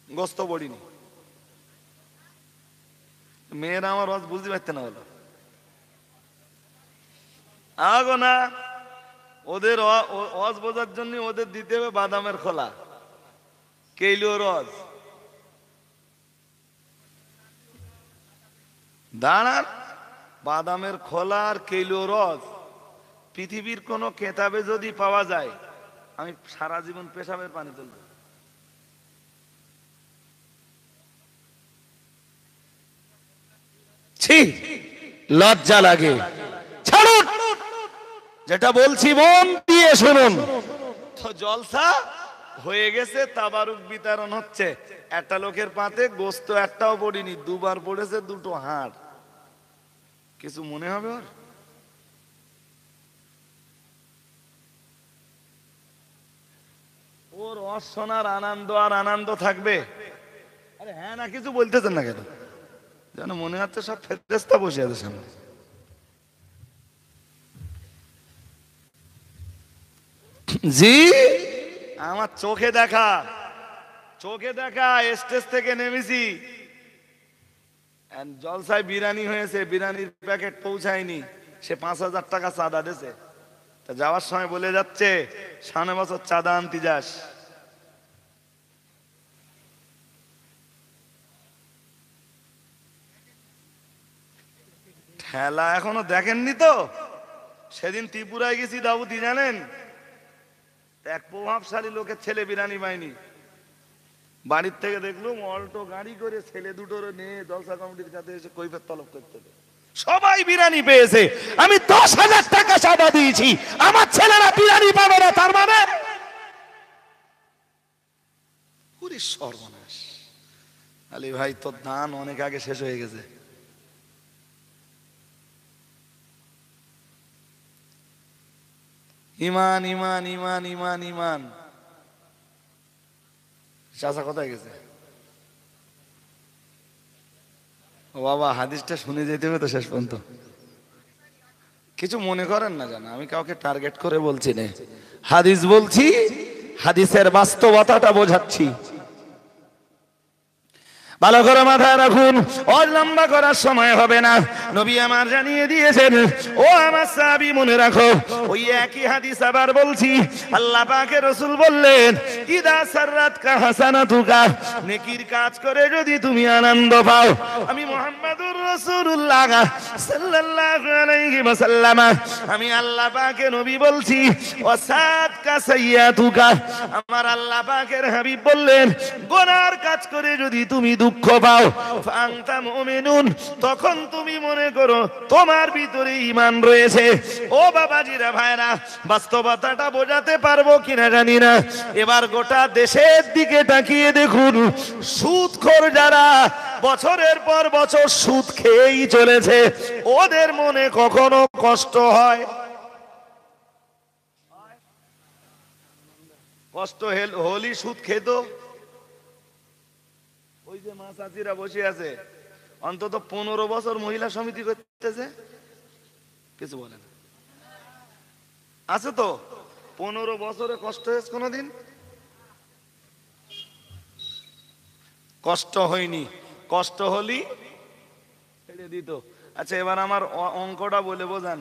গোস্ত পড়িনি। মেয়েরা আমার ওয়াজ বুঝতে পারতে না, হলো আগো না, ওদের ওয়াজ বোঝার জন্য ওদের দিতে হবে বাদামের খোলা, কেইলো রস, দাঁড়ান, বাদামের খোলা আর কেইলো রস পৃথিবীর কোন কেতাবে যদি পাওয়া যায়, আমি সারা জীবন পেশাবের পানি তুলব। ছি, লজ্জা লাগে। ছাড়ুন, যেটা বলছি মন দিয়ে শুনুন। তো জলসা হয়ে গেছে, তাবারুক বিতরণ হচ্ছে, একটা লোকের পাতে গোস্ত একটাও পড়িনি, দুবার পড়েছে দুটো হাড়। কিছু মনে হবে ওর অশোনার আনন্দ আর আনন্দ থাকবে। আরে হ্যাঁ না, কিছু বলতেছেন না কেন? যেন মনে হচ্ছে সব ফেরেশতা বসে আছে সামনে। জি, আমার চোখে দেখা স্টেজ থেকে নেমেছি, জলসায় বিরিয়ানি হয়েছে, বিরিয়ানির প্যাকেট পৌঁছায়নি, সে 5,000 টাকা চাঁদা দিয়েছে। তা যাওয়ার সময় বলে যাচ্ছে, সামনে বছর চাঁদা আনতে যাস। ঠেলা এখনো দেখেননি তো? সেদিন ত্রিপুরায় গেছি দাউদি, জানেন, এক প্রভাবশালী লোকের ছেলে বিরিয়ানি পায়নি, বাড়ির থেকে দেখলুম অল্টো গাড়ি করে ছেলে দুটোর নিয়ে জলসা কমিটির কাছে এসে কৈফিয়ত তলব করতে হবে। সবাই বিরিয়ানি পেয়েছে, আমি 10,000 টাকা চাঁদা দিয়েছি, আমার ছেলেরা বিরিয়ানি পাবে না, তার মানে পুরি সর্বনাশ। আলী ভাই, তোর দান অনেক আগে শেষ হয়ে গেছে। ইমান ইমান ইমান ইমান ইমান। চাচা কোথায় গেছে? ও বাবা, হাদিসটা শুনে যেতে হবে তো শেষ পর্যন্ত। কিছু মনে করেন না জানা, আমি কাউকে টার্গেট করে বলছি না, হাদিস বলছি, হাদিসের বাস্তবতাটা বোঝাচ্ছি। ভালো করে মাথায় রাখুন, ওর লম্বা করার সময় হবে না। নবী আমার জানিয়ে দিয়েছেন, ও আমার সাহাবী মনে রাখো, ওই একই হাদিস আবার বলছি। আল্লাহ পাকের রাসূল বললেন, ইদা সাররাতকা হাসানাতুকা, নেকির কাজ করে যদি তুমি আনন্দ পাও, আমি মুহাম্মাদুর রাসূলুল্লাহ সাল্লাল্লাহু আলাইহি ওয়াসাল্লাম, আমি আল্লাহ পাকের নবী বলছি, ওয়াসাতকা সাইয়াতুকা, আমার আল্লাহ পাকের হাবিব বললেন, গুনার কাজ করে যদি তুমি দুঃখ পাও, ফান্তা মুমিনুন, তখন তুমি মনে করো তোমার ভিতরে ঈমান রয়েছে। ও বাবাজিরা ভাইরা, বাস্তবতাটা বোঝাতে পারবো কিনা জানি না। এবার গোটা দেশের দিকে তাকিয়ে দেখুন, সুদখোর যারা বছরের পর বছর সুদ খেয়েই চলেছে, ওদের মনে কখনো কষ্ট হয়? কষ্ট হলি সুদ খেত? ওই যে মা চাচিরা বসে আছে, অন্তত 15 বছর মহিলা সমিতি করতেছে, কিছু বলে না, আছে তো? 15 বছরে কষ্ট হয়েছে কোনদিন? কষ্ট হয়নি, কষ্ট হলি ছেড়ে দিত। আচ্ছা, এবার আমার অঙ্কটা বলে বোঝান।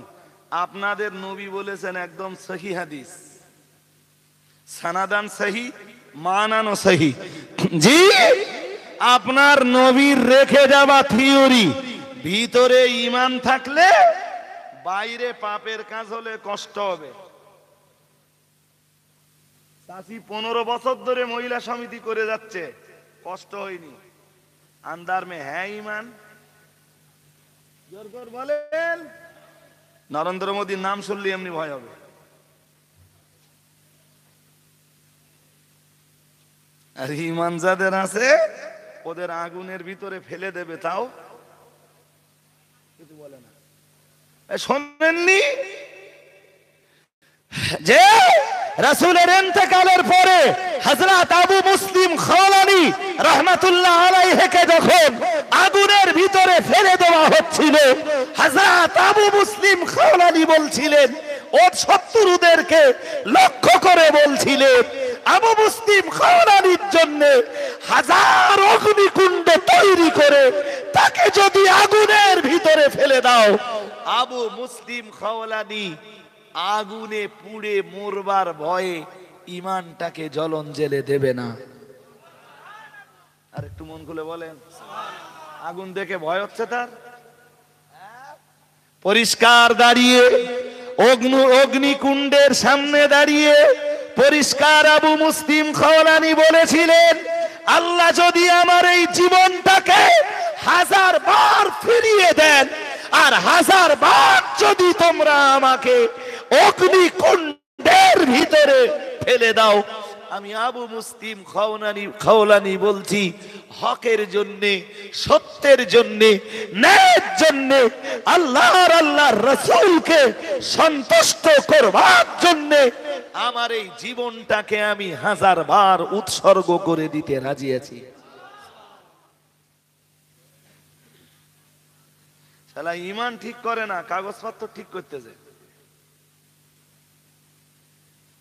আপনাদের নবী বলেছেন একদম সহি হাদিস, সানাদান সহি, মানানো সহি। জি, আপনার নবীর রেখে যাওয়া থিওরি, ভিতরে ঈমান থাকলে বাইরে পাপের কাজ হলে কষ্ট হবে। চাচি 15 বছর ধরে মহিলা সমিতি করে যাচ্ছে, কষ্ট হয়নি। আন্দার মে হ্যাঁ ঈমান? জোর করে বলেন। নরেন্দ্র মোদীর নাম শুনলে এমনি ভয় হবে। আর ঈমান যাদের আছে, ওদের আগুনের ভিতরে ফেলে দেবে, তাও কিছু বলে না। শোনেননি যে রাসূলের ইন্তেকালের পরে হযরত আবু মুসলিম খাওলানী রাহমাতুল্লাহ আলাইহিকে যখন আগুনের ভিতরে ফেলে দেওয়া হচ্ছিল, হযরত আবু মুসলিম খাওলানী বলছিলেন, ওর শত্রুদেরকে লক্ষ্য করে বলছিলেন, আবু মুসলিম খাওলানীর জন্য 1000 অগ্নিকুণ্ড তৈরি করে তাকে যদি আগুনের ভিতরে ফেলে দাও, আবু মুসলিম খাওলানী আগুনে পুড়ে মরবার ভয়ে ঈমানটাকে জ্বলন জেলে দেবে না। আর একটু মন খুলে বলেন, আগুন দেখে ভয় হচ্ছে তার? পরিষ্কার দাঁড়িয়ে অগ্নিকুণ্ডের সামনে দাঁড়িয়ে পরিষ্কার আবু মুসলিম খাওলানী বলেছিলেন, আল্লাহ যদি আমার এই জীবনটাকে 1000 বার ফিরিয়ে দেন, আর 1000 বার যদি তোমরা আমাকে অগ্নিকুণ্ডের ভিতরে ফেলে দাও, আমি আবু মুসলিম খাওলানী বলছি, হকের জন্য, সত্যের জন্য, ন্যায়ের জন্য, আল্লাহর রাসূলকে সন্তুষ্ট করবার জন্য আমার এই জীবনটাকে আমি 1000 বার উৎসর্গ করে দিতে রাজি আছি। শালা ঈমান ঠিক করে না, কাগজপত্র ঠিক করতেছে,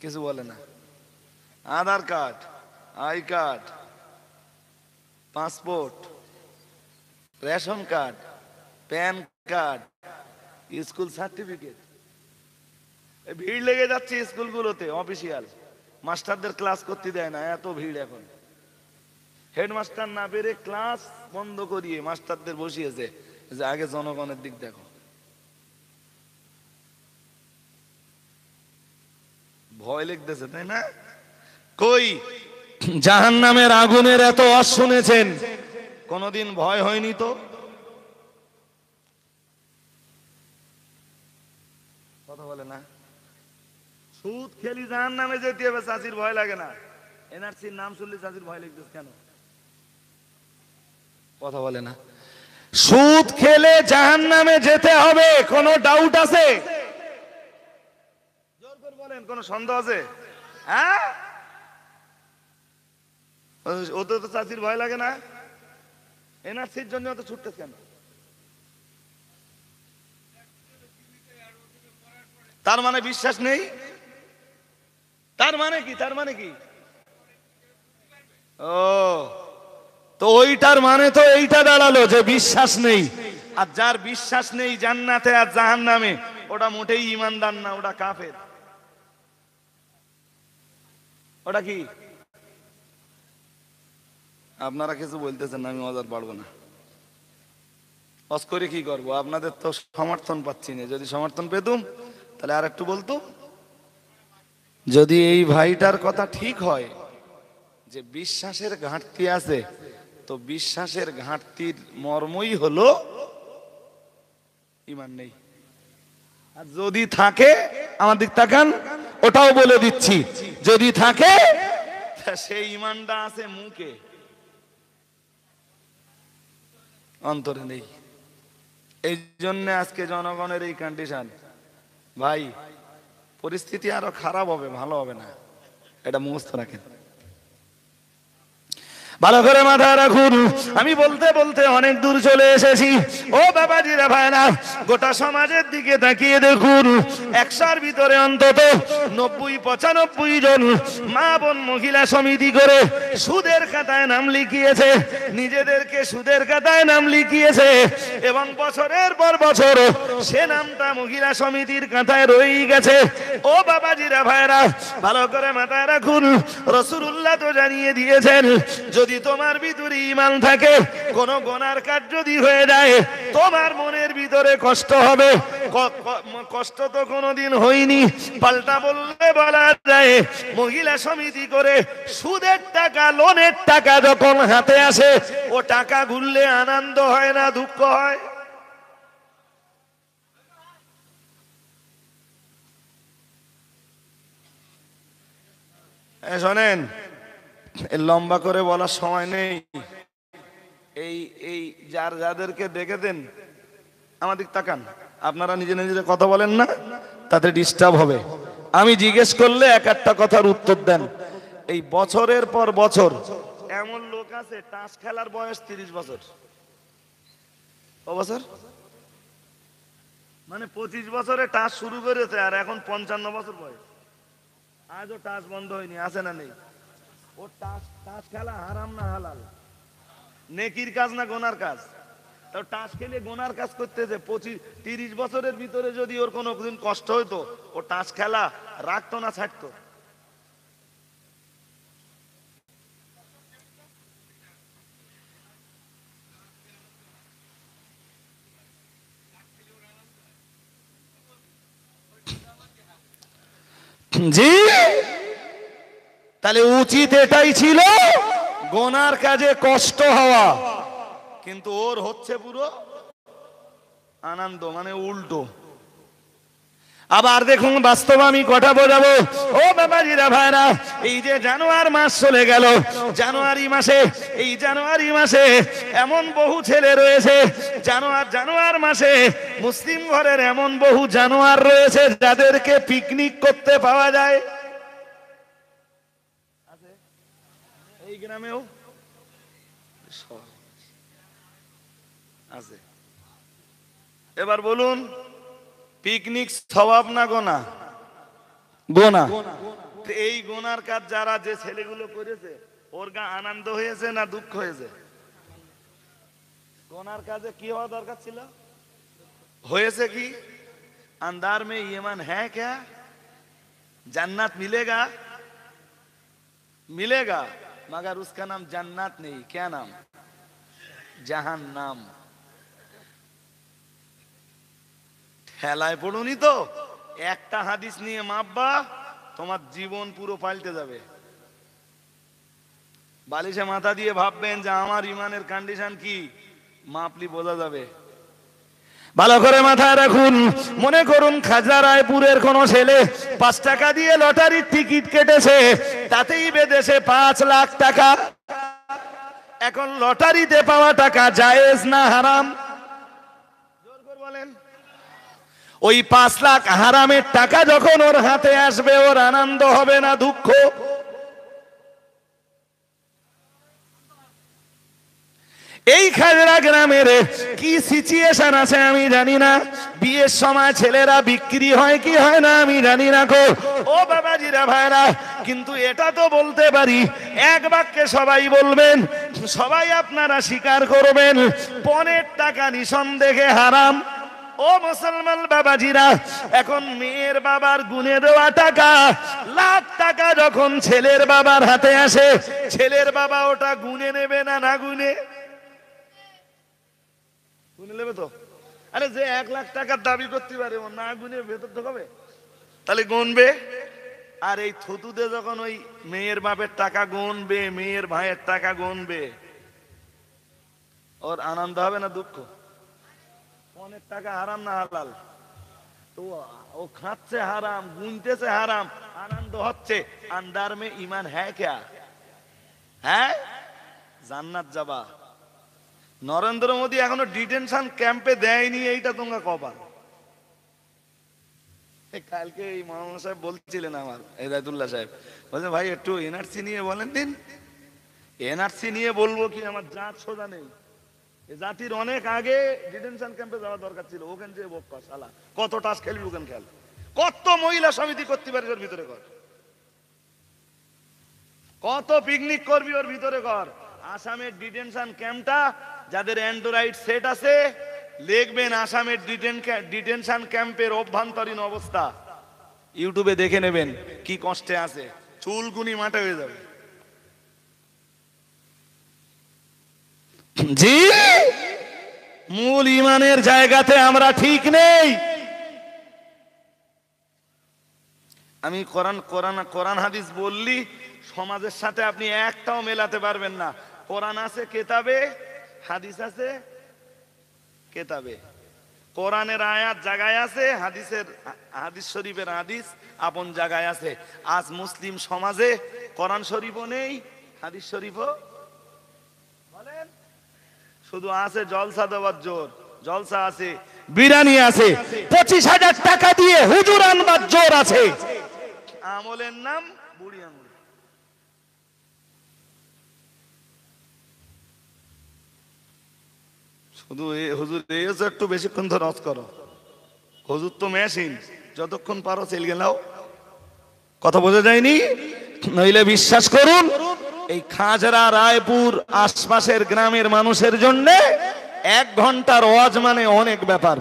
কিছু বলে না। Aadhaar card, I card, passport, ration card, PAN card, school certificate, ভিড় লেগে যাচ্ছে স্কুলগুলোতে। অফিসিয়াল মাস্টারদের ক্লাস করতে দেয় না, এত ভিড় এখন। হেডমাস্টার না পেরে ক্লাস বন্ধ করিয়ে মাস্টারদের বসিয়েছে যে আগে জনগণের দিক দেখো। ভয় লেগতেছে, তাই না? কই জাহান্নামের আগুনের এত আওয়াজ শুনেছেন, কোনদিন ভয় হয়নি তো? কথা বলে না। সুদ খেলি জাহান্নামে যেতে হবে, চাচির ভয় লাগে না? এনআরসির নাম শুনলে চাচির ভয় লাগতেছে কেন? কথা বলে না। সুদ খেলে জাহান্নামে যেতে হবে, কোনো ডাউট আছে? জোর করে বলেন। বলেন, কোন সন্দেহ আছে? হ্যাঁ, ওদের তো চাষির ভয় লাগে না? এনআরসির জন্য তো ছুটতেছে কেন? তার মানে বিশ্বাস নেই? তার মানে কি? তার মানে কি? ও, তো ওইটার মানে তো এইটা দাঁড়ালো যে বিশ্বাস নেই। আর যার বিশ্বাস নেই জান্নাতে আর জাহান্নামে, ওটা মোটেই ইমানদার না, ওটা কাফের। ওটা কি? আপনারা কিছু বলতেছেন না, আমি মজার পারবো না। অস করে কি করবো? আপনাদের তো সমর্থন পাচ্ছি না। যদি সমর্থন পেতুম তাহলে আর একটু বলতুম। যদি এই ভাইটার কথা ঠিক হয় যে বিশ্বাসের ঘাটতি আছে, তো বিশ্বাসের ঘাটতির মর্মই হলো ইমান নেই। আর যদি থাকে, আমার দিক তাকান, ওটাও বলে দিচ্ছি, যদি থাকে সেই ইমানটা আছে মুখে, অন্তরে নেই। এই জন্য আজকে জনগণের এই কন্ডিশন। ভাই, পরিস্থিতি আরো খারাপ হবে, ভালো হবে না, এটা মুখস্থ রাখেন, ভালো করে মাথায় রাখুন। আমি বলতে বলতে অনেক দূর চলে এসেছি। ও বাবাজিরা ভাইরা, গোটা সমাজের দিকে তাকিয়ে দেখুন, 100-র ভিতরে অন্তত 90-95 জন মা বোন মহিলা সমিতি করে সুদের খাতায় নাম লিখিয়েছে, নিজেদেরকে সুদের খাতায় নাম লিখিয়েছে, এবং বছরের পর বছর সে নামটা মহিলা সমিতির খাতায় রয়েই গেছে। ও বাবাজিরা ভাইরা, ভালো করে মাথায় রাখুন, রাসূলুল্লাহ তো জানিয়ে দিয়েছেন, যদি তোমার ভিতরে ঈমান থাকে, কোন গুনার কাজ যদি হয়ে যায়, তোমার মনের ভিতরে কষ্ট হবে। কষ্ট তো কোনোদিন হয়নি, পাল্টা বললে বলা যায়, মহিলা সমিতি করে সুদের টাকা, লোনের টাকা যখন হাতে আসে, ও টাকা ঘুরলে আনন্দ হয় না দুঃখ হয়? শোনেন, লম্বা করে বলার সময় নেই। এই এই যাদেরকে দেখেছেন, আমাদের তাকান, আপনারা নিজে নিজে কথা বলেন না, তাতে ডিস্টার্ব হবে। আমি জিজ্ঞেস করলে এক একটা কথার উত্তর দেন। এই বছরের পর বছর এমন লোক আছে, তাস খেলার বয়স 30 বছর। ক বছর? মানে 25 বছরে টাস শুরু করেছে, আর এখন 55 বছর বয়স, আজও টাস বন্ধ হয়নি। আছে না নেই? ও টাস খেলা হারাম না হালাল? নেকির কাজ না গোনার কাজ? তাও টাস খেলে গোনার কাজ করতেছে। 25-30 বছরের ভিতরে যদি ওর কোনো দিন কষ্ট হইতো, ও টাস খেলা রাখতো না ছাড়তো? জি, তাহলে উচিত এটাই ছিল, গোনার কাজে কষ্ট হওয়া, কিন্তু ওর হচ্ছে পুরো আনন্দ, মানে উল্টো। আবার দেখুন, বাস্তব আমি কথা বোঝাবো। ও বাবাজিরা ভাইরা, এই যে জানুয়ারি মাস চলে গেল, জানুয়ারি মাসে, এই জানুয়ারি মাসে এমন বহু ছেলে রয়েছে, জানুয়ারি মাসে মুসলিম ঘরের এমন বহু জানোয়ার রয়েছে যাদেরকে পিকনিক করতে পাওয়া যায়। এই গ্রামেও আছে। এবার বলুন, পিকনিক সওয়াব না গোনা? গোনা। এই গোনার কাজ যারা, যে ছেলেগুলো করেছে, ওর গা আনন্দ হয়েছে না দুঃখ হয়েছে? গোনার কাজে কি হওয়া দরকার ছিল, হয়েছে কি? अंधार में ईमान है क्या? जन्नत मिलेगा, मिलेगा, मगर उसका नाम जन्नत नहीं। क्या नाम? জাহান্নাম। ঠেলায় পড়ুনি তো, একটা হাদিস নিয়ে মাপবা, তোমার জীবন পুরো পাল্টে যাবে। বালিশে মাথা দিয়ে ভাববেন যে আমার ইমানের কন্ডিশন কি, মাপলি বোঝা যাবে। ভালো করে মাথায় রাখুন, মনে করুন খাজা রায়পুরের কোন ছেলে 5 টাকা দিয়ে লটারির টিকিট কেটেছে, তাতেই বেঁধেছে 5 লাখ টাকা। এখন লটারিতে পাওয়া টাকা জায়েজ না হারাম? জোর করে বলেন। ওই 5 লাখ হারামের টাকা যখন ওর হাতে আসবে, ওর আনন্দ হবে না দুঃখ? এই খাজরা গ্রামের কি সিচুয়েশন আছে আমি জানি না। বিয়ের সময় ছেলেরা বিক্রি হয় কি হয় না আমি জানি না গো ও বাবাজিরা ভাইরা, কিন্তু এটা তো বলতে পারি, এক বাক্যে সবাই বলবেন, সবাই আপনারা স্বীকার করবেন, পণের টাকা নিঃসন্দেহে হারাম। ও মুসলমান বাবাজিরা, এখন মেয়ের বাবার গুনে দেওয়া টাকা, লাখ টাকা যখন ছেলের বাবার হাতে আসে, ছেলের বাবা ওটা গুনে নেবে না না গুনে নেবে তো? আরে যে 1 লাখ টাকার দাবি করতে পারে ও না গুনে ভেতর ঢোকাবে? তাহলে গুনবে। আর এই থুতুতে যখন ওই মেয়ের বাপের টাকা গুনবে, মেয়ের ভাইয়ের টাকা গুনবে, ওর আনন্দ হবে না দুঃখ? অনেক টাকা হারাম না হালাল? তো ও খাচ্ছে হারাম, গুনতেছে হারাম, আনন্দ হচ্ছে। আন্দার মে ইমান হ্যাঁ ক্যা? হ্যাঁ, জান্নাত যাবা। নরেন্দ্র মোদী এখনো ডিটেনশন ক্যাম্পে দেয়নি, এইটা তোমরা কপাল। কালকে এই মামা সাহেব বলছিলেন, আমার হেদায়তুল্লাহ সাহেব বলছে, ভাই একটু এনআরসি নিয়ে বলেন দিন। এনআরসি নিয়ে বলবো কি, আমার জাত সোজা নেই। জাতির অনেক আগে ডিটেনশন ক্যাম্পে যাওয়া দরকার ছিল। ওখানে যে বোকা শালা, কত টাস খেলবি ওখানে খেল, কত মহিলা সমিতি করতে পারিস ওর ভিতরে কর, কত পিকনিক করবি ওর ভিতরে কর। আসামের ডিটেনশন ক্যাম্পটা, যাদের অ্যান্ড্রয়েড সেট আছে লিখবেন আসামের ডিটেনশন ক্যাম্পের অভ্যন্তরীণ অবস্থা, ইউটিউবে দেখে নেবেন কি কষ্টে আছে, চুলকুনি মাঠে হয়ে যাবে। জি, মূল ইমানের জায়গাতে আমরা ঠিক নেই। আমি কোরআন হাদিস বললি সমাজের সাথে আপনি একটাও মেলাতে পারবেন না। কোরআন আছে কেতাবে, হাদিস আছে কেতাবে। কোরআনের আয়াত জায়গায় আছে, হাদিস শরীফের হাদিস আপন জায়গায় আছে। আজ মুসলিম সমাজে কোরআন শরীফও নেই, হাদিস শরীফও বলেন, শুধু আছে জলসা দেওয়ার জোর। জলসা আছে, বিরানি আছে, 25,000 টাকা দিয়ে হুজুর আনবার জোর আছে। আমলের নাম বুড়ি আঙুল। শুধু হুজুর এই হচ্ছে একটু বেশিক্ষণ ধরে রস করো, হুজুর তো মেশিন, যতক্ষণ পারো চেল গেলাও। কথা বোঝা যায়নি? নইলে বিশ্বাস করুন, এই খাজরা রায়পুর আশপাশের গ্রামের মানুষের জন্য 1 ঘন্টার ওয়াজ মানে অনেক ব্যাপার।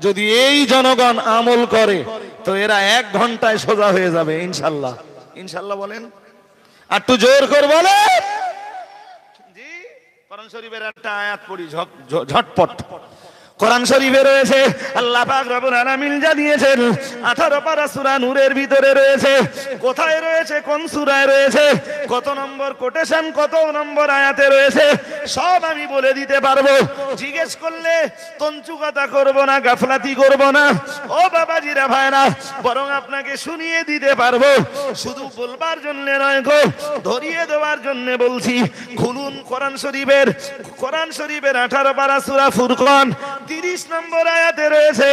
যদি এই জনগণ আমল করে তো এরা 1 ঘন্টায় সোজা হয়ে যাবে ইনশাল্লাহ। ইনশাল্লাহ বলেন, একটু জোর করে বলেন। জি, কোরআন শরীফের একটা আয়াত পড়ি ঝটপট। কোরআন শরীফে রয়েছে, আল্লাহ পাক রব্বুল আলামিন জানিয়েছেন, 18 পারা সূরা নূরের ভিতরে রয়েছে। কোথায় রয়েছে, কোন সূরায় রয়েছে, কত নম্বর কোটেশন, কত নম্বর আয়াতে রয়েছে, সব আমি বলে দিতে পারবো। জিজ্ঞেস করলে তঞ্চুকতা করব না, গাফলাতি করব না ও বাবাজিরা ভাইরা, বরং আপনাকে শুনিয়ে দিতে পারবো। শুধু বলবার জন্য নয় গো, ধরিয়ে দেওয়ার জন্য বলছি। খুলুন কোরআন শরীফের 18 পারা সূরা ফুরকান 30 নম্বর আয়াতে রয়েছে,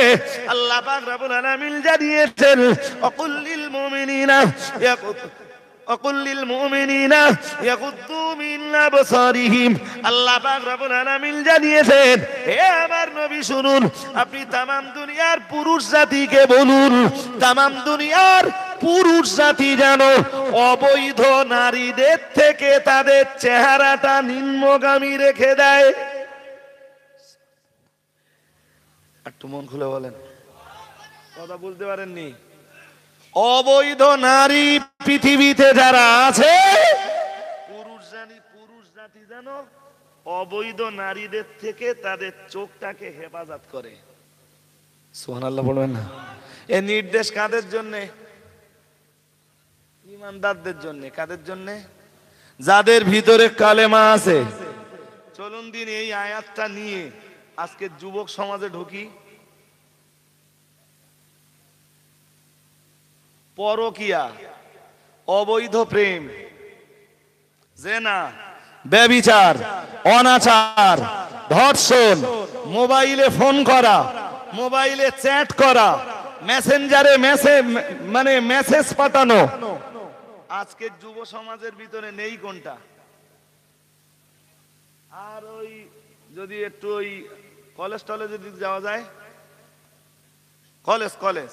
আল্লাহ পাক রব্বুল আলামিন জানিয়েছেন, وقل للمؤمنين يغضوا من أبصارهم। আল্লাহ পাক রব্বুল আলামিন জানিয়েছেন, হে আমার নবী শুনুন, আপনি তামাম দুনিয়ার পুরুষ জাতিকে বলুন, তামাম দুনিয়ার পুরুষ জাতি যেন অবৈধ নারীদের থেকে তাদের চেহারাটা নিম্নগামী রেখে দেয়। একটু মন খুলে বলেন, কথা বলতে পারেননি? অবৈধ নারী পৃথিবীতে যারা আছে, পুরুষ জাতি যেন অবৈধ নারীদের থেকে তাদের চোখটাকে হেফাজত করে। সুবহানাল্লাহ বলবেন না? এই নির্দেশ কাদের জন্য? ইমানদারদের জন্য। কাদের জন্য? যাদের ভিতরে কালেমা আছে। চলুন দিন এই আয়াতটা নিয়ে আজকে যুবক সমাজে ঢুকি। পরকিয়া, অবৈধ প্রেম, জেনা, ব্যভিচার, অনাচার, ধর্ষণ, মোবাইলে ফোন করা, মোবাইলে চ্যাট করা, মেসেঞ্জারে মেসেজ পাঠানো, আজকের যুব সমাজের ভিতরে নেই কোনটা? আর ওই যদি একটু ওই কলেজ টলেজে যদি যাওয়া যায়, কলেজ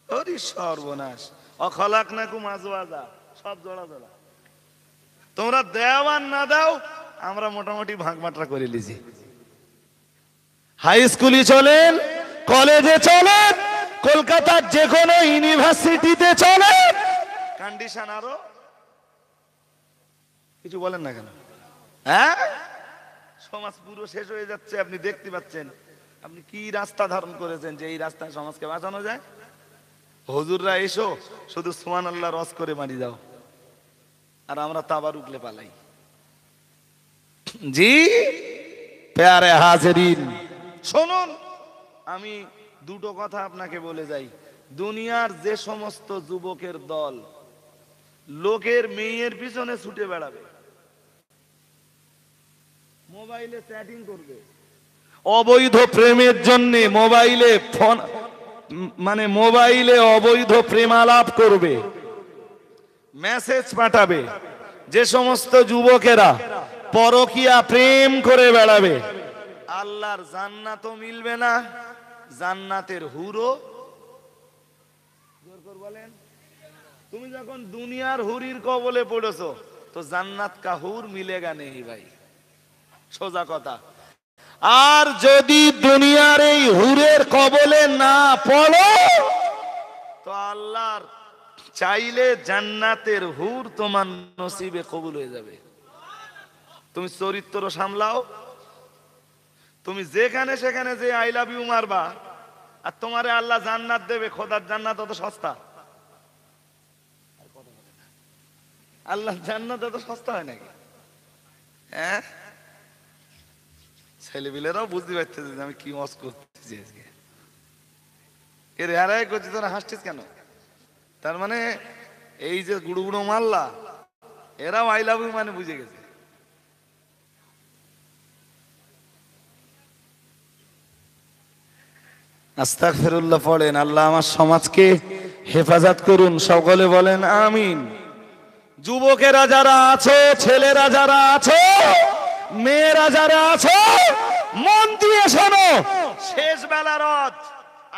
ওরে সর্বনাশ, অখলাকনাকুম আজওয়াজা, সব জোড়া জোড়া। তোমরা দাও আর না দাও, আমরা মোটামুটি ভাগবাঁটরা করে লিছি। হাই স্কুলে চলেন, কলেজে চলেন, কলকাতার যে কোনো ইউনিভার্সিটিতে চলেন, কন্ডিশন আরো কিছু বলেন না কেন? হ্যাঁ, সমাজ পুরো শেষ হয়ে যাচ্ছে। আপনি দেখতে পাচ্ছেন, আপনি কি রাস্তা ধারণ করেছেন যে এই রাস্তায় সমাজকে বাঁচানো যায়? হুজুররা এসো শুধু সুবহানাল্লাহ রস করে মারি দাও, আর আমরা তাবার উকলে পালাই। জি প্যারে হাজিরিন, শুনুন, আমি দুটো কথা আপনাকে বলে যাই। দুনিয়ার যে সমস্ত যুবকের দল লোকের মেয়ের পিছনে ছুটে বেড়াবে, মোবাইলে চ্যাটিং করবে, অবৈধ প্রেমের জন্য মোবাইলে ফোন মোবাইলে অবৈধ প্রেমালাপ করবে, মেসেজ পাঠাবে, যে সমস্ত যুবকেরা পরকীয়া প্রেম করে বেড়াবে, আল্লাহর জান্নাতও মিলবে না, জান্নাতের হুরও। জোর করে বলেন, তুমি যখন দুনিয়ার হুরির কবলে পড়েছো তো জান্নাত কা হুর মিলেগা নেই ভাই, সোজা কথা। আর যদি দুনিয়ার এই হুরের কবলে না পড়ো তো আল্লাহর চাইলে জান্নাতের হুর তোমার নসিবে কবুল হয়ে যাবে। তুমি চরিত্র সামলাও, তুমি যেখানে সেখানে যে আই লাভ ইউ মারবা, আর তোমারে আল্লাহ জান্নাত দেবে। খোদার জান্নাত অত সস্তা? আল্লাহ জান্নাত এত সস্তা হয় নাকি? হ্যাঁ, ছেলেপিলেরাও বুঝতে পারতেছে যে আমি কি মজ করতেছি আজকে। এর হারাই করছি, তোরা হাসছিস কেন? তার মানে এই যে গুড়ো গুড়ো মারলা, এরাও আই লাভ ইউ মানে বুঝে গেছে। আস্তাগফিরুল্লাহ পড়েন, আল্লাহ আমার সমাজকে হেফাজত করুন, সকলে বলেন আমিন। যুবকেরা যারা আছো, ছেলেরা যারা আছো, মেয়েরা যারা আছো, মন দিয়ে শোনো। শেষ বেলা রথ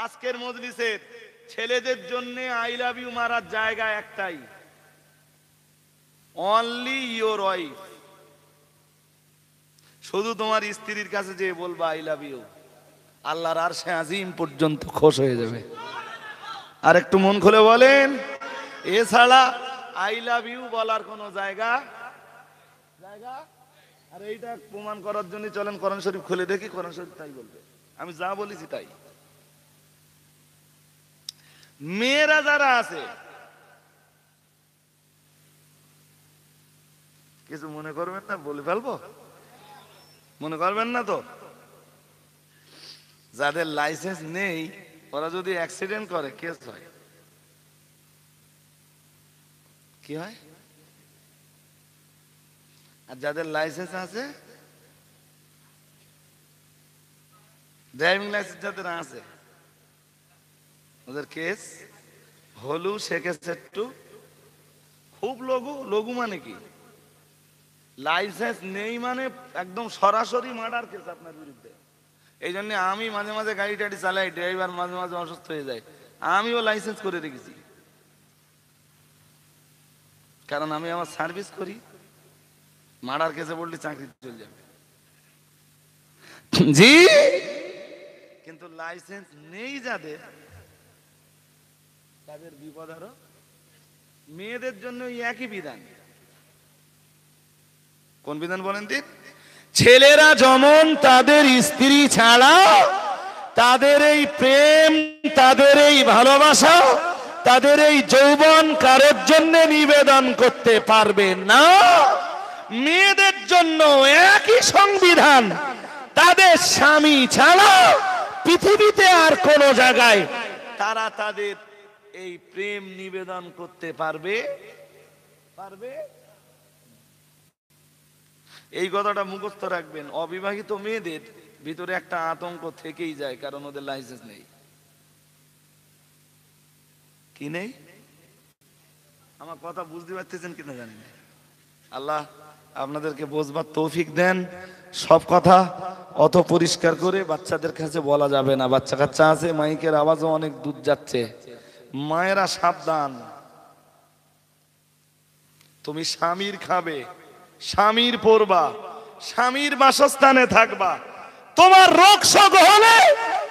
আজকের মজলিসের ছেলেদের জন্য আই লাভ ইউ মারার জায়গা একটাই, অনলি ইওর ওয়াইফ। শুধু তোমার স্ত্রীর কাছে যে বলবা আই লাভ ইউ, আল্লাহর আরশে আজিম পর্যন্ত খুশ হয়ে যাবে। আর একটু মন খুলে বলেন, এছাড়া আই লাভ ইউ বলার কোন জায়গা? আর এইটা প্রমাণ করার জন্য চলেন কোরআন শরীফ খুলে দেখি, কোরআন শরীফ তাই বলবে, আমি যা বলেছি তাই। মেয়েরা যারা আছে, কিছু মনে করবেন না, বলে ফেলবো, মনে করবেন না তো? যাদের লাইসেন্স নেই ওরা যদি অ্যাক্সিডেন্ট করে কেস হয়, কি হয়? আর যাদের লাইসেন্স আছে, ড্রাইভিং লাইসেন্স যাদের আছে, ওদের কেস হলু, সে কেস একটু খুব লঘু। লঘু মানে কি? লাইসেন্স নেই মানে একদম সরাসরি মার্ডার কেস আপনার বিরুদ্ধে। এই জন্য আমি মাঝে মাঝে গাড়ি টাড়ি চালাই, ড্রাইভার মাঝে মাঝে অসুস্থ হয়ে যায়, আমিও লাইসেন্স করে রেখেছি, কারণ আমি আমার সার্ভিস করি। মার্ডার কেসে বললে চাকরি চলে যাবে। জি, কিন্তু লাইসেন্স নেই যাদের, তাদের বিপদ আরো। মেয়েদের জন্য একই বিধান। কোন বিধান বলেন দিন? ছেলেরা যেমন তাদের স্ত্রী ছাড়া তাদের এই প্রেম, তাদের এই ভালোবাসা, তাদের এই যৌবন কারোর জন্য নিবেদন করতে পারবে না, মেয়েদের জন্য একই সংবিধান তাদের স্বামী ছাড়া পৃথিবীতে আর কোন জায়গায় তারা তাদের এই প্রেম নিবেদন করতে পারবে। এই কথাটা মুখস্থ রাখবেন। অবিবাহিত মেয়েদের ভিতরে একটা আতঙ্ক থেকেই যায়, কারণ ওদের লাইসেন্স নেই। কি নেই? আমার কথা বুঝতে পারতেছেন কিনা জানি না। আল্লাহ আপনাদেরকে বোঝবার তৌফিক দেন। সব কথা অত পরিষ্কার করে বাচ্চাদের কাছে বলা যাবে না, বাচ্চা কাচ্চা আছে, মাইকের আওয়াজও অনেক দূর যাচ্ছে। মায়েরা সাবধান, তুমি স্বামীর খাবে, স্বামীর পরবা, স্বামীর বাসস্থানে থাকবা। তোমার রোগ শোক হলে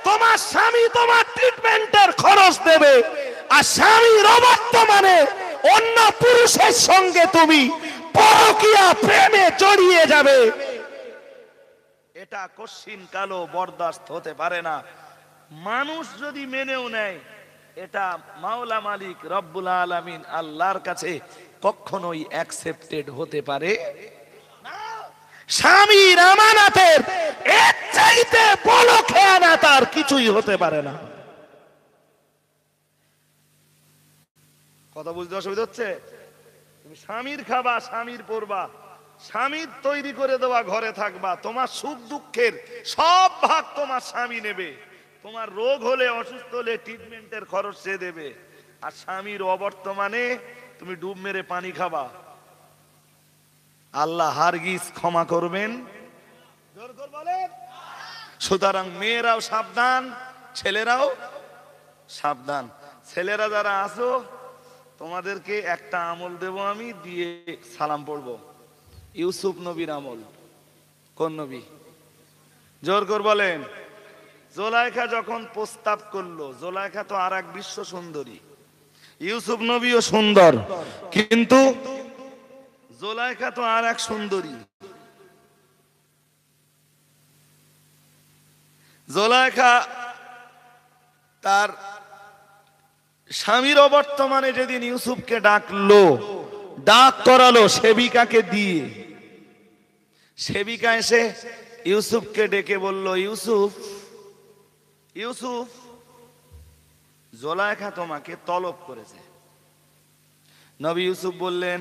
তোমার স্বামী তোমার ট্রিটমেন্টের খরচ দেবে, আর স্বামীর অবর্তমানে অন্য পুরুষের সঙ্গে তুমি পরকীয়া প্রেমে জড়িয়ে যাবে, এটা কশিন কালো বরদাস্ত হতে পারে না। মানুষ যদি মেনেও নেয়, এটা মাওলা মালিক রব্বুল আলামিন আল্লাহর কাছে কখনোই অ্যাকসেপ্টেড হতে পারে না। স্বামীর আমানতের এর চাইতে বড় খেয়ানত আর কিছুই হতে পারে না। কথা বুঝতে অসুবিধা হচ্ছে? তুমি স্বামীর খাবা, স্বামীর পরবা, স্বামীর তৈরি করে দেওয়া ঘরে থাকবা, তোমার সুখ দুঃখের সব ভাগ তোমার স্বামী নেবে, তোমার রোগ হলে অসুস্থ হলে ট্রিটমেন্টের খরচ সে দেবে, আর স্বামীর অবর্তমানে তুমি ডুব মেরে পানি খাবা। আল্লাহ হারগিজ ক্ষমা করবেন। সুতরাং মেয়েরাও সাবধান, ছেলেরাও সাবধান। ছেলেরা যারা আসো, তোমাদেরকে একটা আমল দেব আমি, দিয়ে সালাম পড়বো। ইউসুফ নবীর আমল। কোন নবী? জোর করে বলেন। জোলাইখা যখন প্রস্তাব করলো, জোলাইখা তো আর এক বিশ্ব সুন্দরী, ইউসুফ নবীও সুন্দর, কিন্তু জোলাইখা তো আর এক সুন্দরী। জোলাইখা তার স্বামীর অবর্তমানে যেদিন ইউসুফকে ডাকলো, ডাক করালো সেবিকাকে দিয়ে, সেবিকা এসে ইউসুফকে ডেকে বলল, ইউসুফ, ইউসুফ, জোলাইখা তোমাকে তলব করেছে। নবী ইউসুফ বললেন,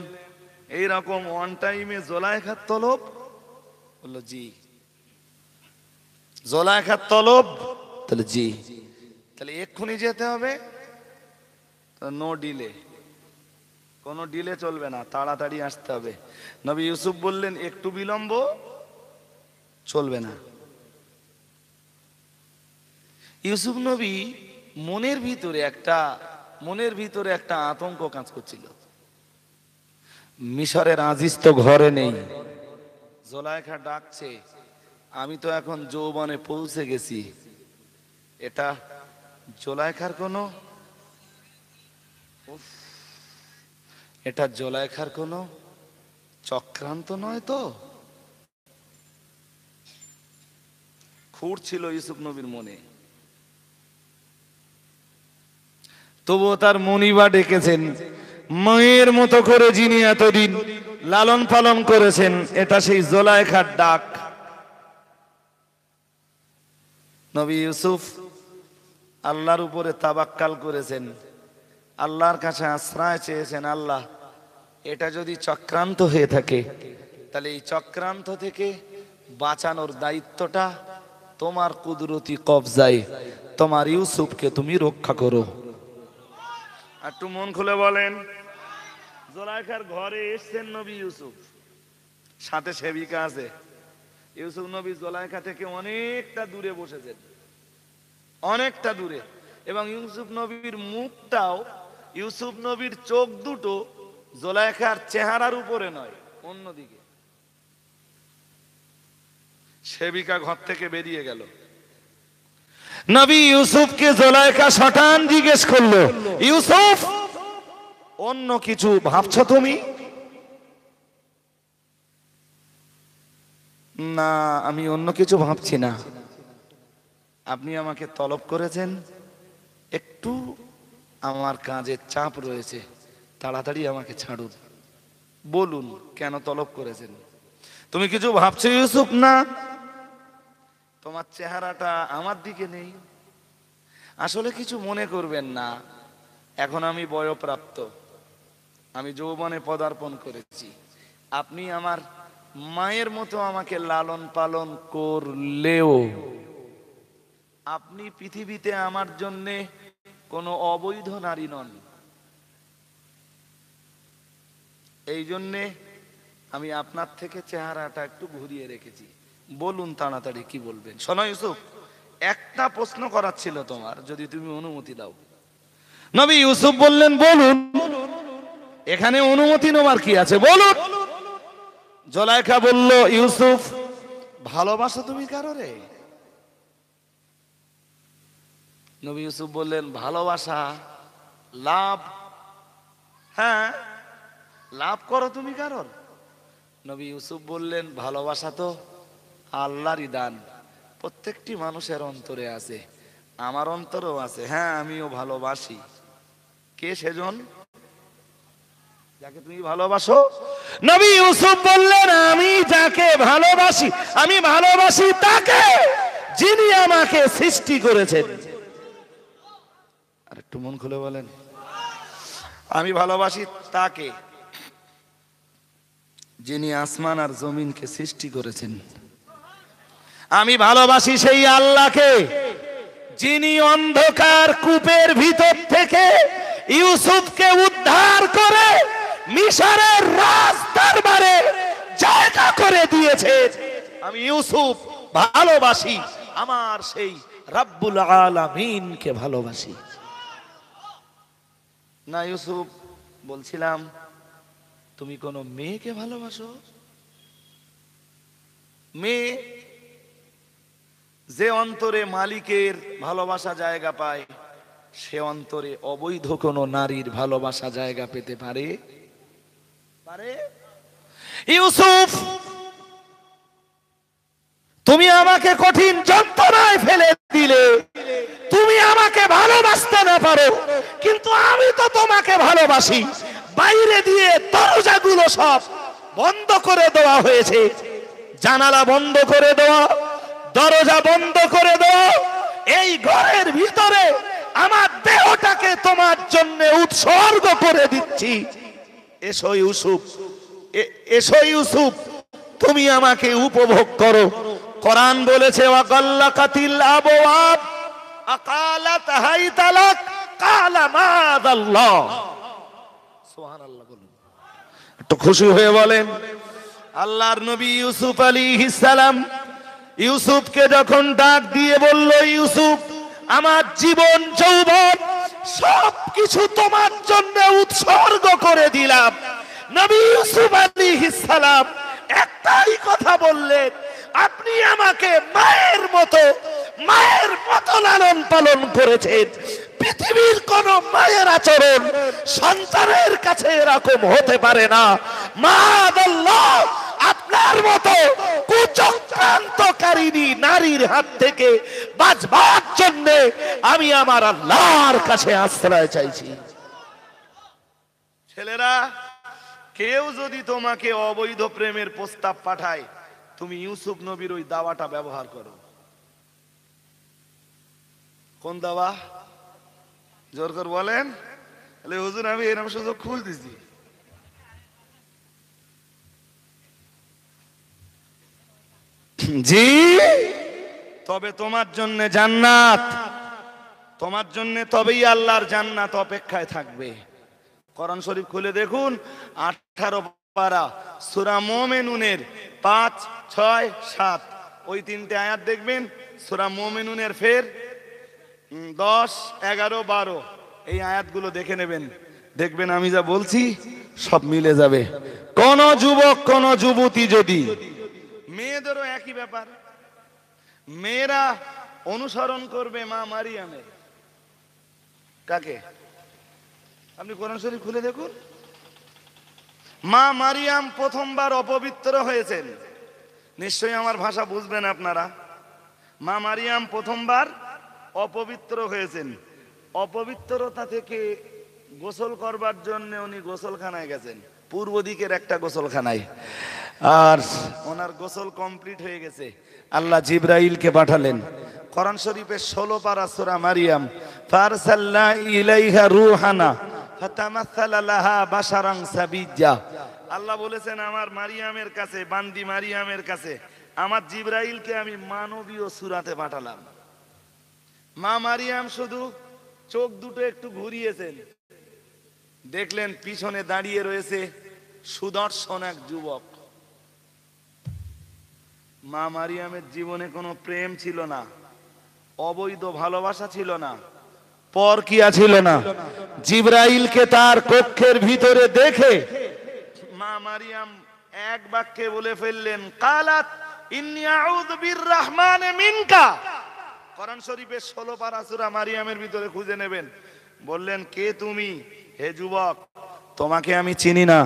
এইরকম ওয়ান টাইমে জোলাইখার তলব? বললো জি। জোলাইখার তলব? তাহলে জি। তাহলে এক্ষুনি যেতে হবে? নো ডিলে, কোনো ডিলে চলবে না, তাড়াতাড়ি আসতে হবে। নবী ইউসুফ বললেন, একটু বিলম্ব চলবে না। ইউসুফ নবী মনের ভিতরে একটা আতঙ্ক কাজ করছিল। মিশরের আজিজ তো ঘরে নেই, জোলাইখা ডাকছে, আমি তো এখন যৌবনে পৌঁছে গেছি, এটা জোলাইখার কোনো, এটা জোলাইখার কোনো চক্রান্ত নয় তো? খুঁট ছিল ইউসুফ নবীর মনে। তবুও তার মনিবা ডেকেছেন, মায়ের মতো করে যিনি এতদিন লালন পালন করেছেন, এটা সেই জোলাইখার ডাক। নবী ইউসুফ আল্লাহর উপরে তাবাক্কাল করেছেন, আল্লাহর কাছে আশ্রয় চেয়েছেন, আল্লাহ এটা যদি চক্রান্ত হয়ে থাকে, তাহলে এই চক্রান্ত থেকে বাঁচানোর দায়িত্বটা তোমার কুদরতি কবজায়, তোমার ইউসুফকে তুমি রক্ষা করো। একটু মন খুলে বলেন। জোলাইখার ঘরে এসছেন নবী ইউসুফ, সাথে সেবিকা আছে। ইউসুফ নবী জোলাইখা থেকে অনেকটা দূরে বসেছেন, অনেকটা দূরে, এবং ইউসুফ নবীর মুখটাও, ইউসুফ নবীর চোখ দুটো জোলাইখার চেহারার উপরে নয়, অন্যদিকে। সেবিকা ঘর থেকে বেরিয়ে গেল। নবী ইউসুফকে জোলাইখা শটান জিজ্ঞেস করলো, ইউসুফ, অন্য কিছু ভাবছো তুমি? না, আমি অন্য কিছু ভাবছি না। আপনি আমাকে তলব করেছেন, একটু আমার কাজের চাপ রয়েছে, তাড়াতাড়ি আমাকে ছাড়ুন। বলুন কেন তলব করেছেন? তুমি কিছু ভাবছো ইউসুফ? না, তোমার চেহারাটা আমার দিকে নেই। আসলে কিছু মনে করবেন না, এখন আমি বয়ঃপ্রাপ্ত, আমি যৌবনে পদার্পণ করেছি, আপনি আমার মায়ের মতো আমাকে লালন পালন করলেও আপনি পৃথিবীতে আমার জন্যে কোনো অবৈধ নারী নন। এই জন্যে আমি আপনার থেকে চেহারাটা একটু ঘুরিয়ে রেখেছি। বলুন তাড়াতাড়ি কি বলবেন। শোনো ইউসুফ, একটা প্রশ্ন করার ছিল তোমার, যদি তুমি অনুমতি দাও। নবী ইউসুফ বললেন বলুন। এখানে অনুমতি নেওয়ার কি আছে, বলুন। জুলাইখা বলল, ইউসুফ ভালোবাসো তুমি কারোরে? নবী ইউসুফ বললেন, ভালোবাসা লাভ, হ্যাঁ লাভ করো তুমি কারোর? নবী ইউসুফ বললেন, ভালোবাসা তো আল্লাহরই দান, প্রত্যেকটি মানুষের অন্তরে আছে, আমার অন্তরেও আছে। হ্যাঁ আমিও ভালোবাসি। কে সেজন যাকে তুমি ভালোবাসো? নবী ইউসুফ বললেন, আমি যাকে ভালোবাসি, আমি ভালোবাসি তাকে যিনি আমাকে সৃষ্টি করেছেন। আর একটু মন খুলে বলেন, আমি ভালোবাসি তাকে যিনি আসমান আর জমিনকে সৃষ্টি করেছেন। আমি ভালোবাসি সেই আল্লাহকে যিনি অন্ধকার কূপের ভিতর থেকে ইউসুফকে উদ্ধার করে মিশরের রাজ দরবারে জায়গা করে দিয়েছে। আমি ইউসুফ ভালোবাসি আমার সেই রব্বুল আলামিনকে ভালোবাসি। না ইউসুফ, বলছিলাম তুমি কোন মেয়েকে ভালোবাসো? মেয়ে যে অন্তরে মালিকের ভালোবাসা জায়গা পায়, সে অন্তরে অবৈধ কোন নারীর ভালোবাসা জায়গা পেতে পারে? ইউসুফ, তুমি আমাকে কঠিন যন্ত্রণায় ফেলে দিলে, তুমি আমাকে ভালোবাসতে না পারো, কিন্তু আমি তো তোমাকে ভালোবাসি। বাইরে দিয়ে দরজাগুলো সব বন্ধ করে দেওয়া হয়েছে, জানালা বন্ধ করে দেওয়া, দরজা বন্ধ করে দেওয়া। এই ঘরের ভিতরে আমার দেহটাকে তোমার জন্য উৎসর্গ করে দিচ্ছি। এসো ইউসুফ, এসো ইউসুফ, তুমি আমাকে উপভোগ করো। কোরআন বলেছে, ওয়াগাল্লাকাতিল আবওয়াব আকালাত হাইতালাক কালা মাযাল্লাহ। সুবহানাল্লাহ বলুন, একটু খুশি হয়ে বলেন। আল্লাহর নবী ইউসুফ আলাইহিস সালাম ইউসুফকে যখন ডাক দিয়ে বলল, ইউসুফ আমার জীবন যৌবন সবকিছু তোমার জন্য উৎসর্গ করে দিলাম। নবী ইউসুফ আলাইহিস সালাম একটাই কথা বললেন, আপনি আমাকে মায়ের মতো লালন পালন করেছেন। পৃথিবীর কোন মায়ের আচরণ সন্তানের কাছে এরকম হতে পারে না। মাআল্লাহ, আপনার মতো কুচক্রান্তকারিণী নারীর হাত থেকে বাঁচবার জন্য আমি আমার আল্লাহর কাছে আশ্রয় চাইছি। ছেলেরা, কেউ যদি তোমাকে অবৈধ প্রেমের প্রস্তাব পাঠায়, তুমি ইউসুফ নবীর ওই দাওয়াটা ব্যবহার করো। কোন দাওয়া? জোর করে বলেন। হুজুর আমি এরকম সুযোগ খুল দিছি। জি, তবে তোমার জন্য জান্নাত, তোমার জন্য তবেই আল্লাহর জান্নাত অপেক্ষায় থাকবে। কোরআন শরীফ খুলে দেখুন, 18 পারা সূরা মুমিনুনের 5, 6, 7 ওই তিনটে আয়াত দেখবেন। সূরা মুমিনুনের ফের 10, 11, 12 এই আয়াতগুলো দেখে নেবেন, দেখবেন আমি যা বলছি সব মিলে যাবে। কোন যুবক কোন যুবতী যদি, মেয়েদেরও একই ব্যাপার, মেয়েরা অনুসরণ করবে মা মারিয়ামের। কাকে? আপনি কোরআন শরীফ খুলে দেখুন। মা মারিয়াম প্রথমবার অপবিত্র হয়েছেন, নিশ্চয়ই আমার ভাষা বুঝবেন আপনারা। মা মারিয়াম প্রথমবার অপবিত্র হয়েছেন। অপবিত্রতা থেকে গোসল করবার জন্য উনি গোসলখানায় গেছেন, পূর্ব দিকের একটা গোসলখানায়। আর ওনার গোসল কমপ্লিট হয়ে গেছে, আল্লাহ জিবরাইলকে পাঠালেন। কোরআন শরীফের 16 পারা সূরা মারিয়াম, ফারসালনা ইলাইহা রূহানা ফাতামাসালা লাহা বাশারান সাবিয়্যা। আল্লাহ বলেছেন আমার মারিয়ামের কাছে, বান্দি মারিয়ামের কাছে আমার জিবরাইলকে আমি মানবীয় সূরাতে পাঠালাম। মা মারিয়াম শুধু চোখ দুটো একটু ঘুরিয়েছেন, দেখলেন পিছনে দাঁড়িয়ে রয়েছে সুদর্শন এক যুবক। মা মারিয়ামের জীবনে কোনো প্রেম ছিল না, অবৈধ ভালোবাসা ছিল না, পরকিয়া ছিল না। জিবরাইলকে তার কক্ষের ভিতরে দেখে মা মারিয়াম এক বাক্যে বলে ফেললেন, কালাত ইন্নী আউযু বিররহমানি মিনকা। কোরআন শরীফের 16 পারা সূরা মারিয়ামের ভিতরে খুঁজে নেবেন। বললেন, কে তুমি? হে যুবক, তোমাকে আমি চিনি না,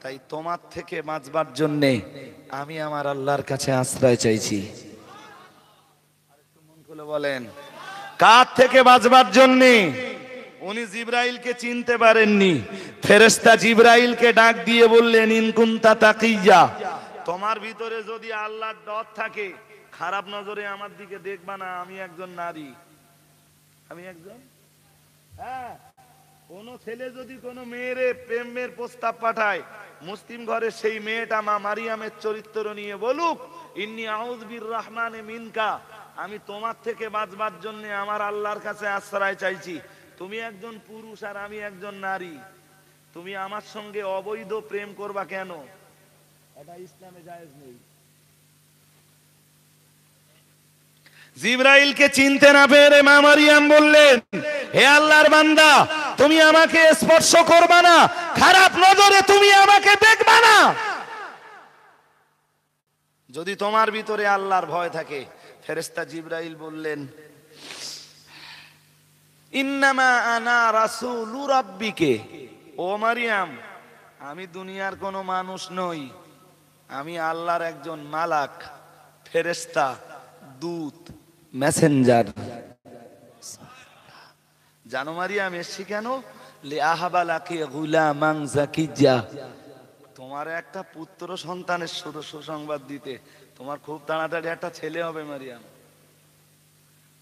তাই তোমার থেকে বাঁচবার জন্য আমি আমার আল্লাহর কাছে আশ্রয় চাইছি। মন খুলে বলেন, কার থেকে বাঁচবার জন্য? উনি জিবরাইলকে চিনতে পারেননি। ফেরেশতা জিবরাইলকে ডাক দিয়ে বললেন, ইন কুনতা তাকিয়্যা, তোমার ভিতরে যদি আল্লাহর ডর থাকে, খারাপ নজরে আমার দিকে দেখবা না। আমি একজন নারী, আমি একজন, হ্যাঁ, কোন ছেলে যদি কোনো মেয়ের প্রেমের প্রস্তাব পাঠায়, মুসলিম ঘরে সেই মেয়েটা মা মারিয়ামের চরিত্র নিয়ে বলুক, ইন্নী আউযু বিররহমানি মিনকা, আমি তোমার থেকে বাঁচবার জন্য আমার আল্লাহর কাছে আশ্রয় চাইছি। তুমি একজন পুরুষ আর আমি একজন নারী, তুমি আমার সঙ্গে অবৈধ প্রেম করবা কেন? এটা ইসলামে জায়েজ নেই। জিবরাইলকে চিনতে না পেরে মা মারিয়াম বললেন, হে আল্লাহর বান্দা, তুমি আমাকে স্পর্শ করবা না, খারাপ নজরে তুমি আমাকে দেখবা না। যদি তোমার ভিতরে আল্লাহর ভয় থাকে। ফেরেশতা জিবরাইল বললেন, ইন্নামা আনা রাসূলু রাব্বিকে, ও মারিয়াম, আমি দুনিয়ার কোনো মানুষ নই, আমি আল্লাহর একজন মালাক, ফেরেশতা, দূত, মেসেঞ্জার। জানো মারিয়াম এসছি কেন? লিআহাবালাকে গুলামান যাকিয়্যা, তোমার একটা পুত্র সন্তানের সুসংবাদ দিতে। তোমার খুব তাড়াতাড়ি একটা ছেলে হবে মারিয়াম।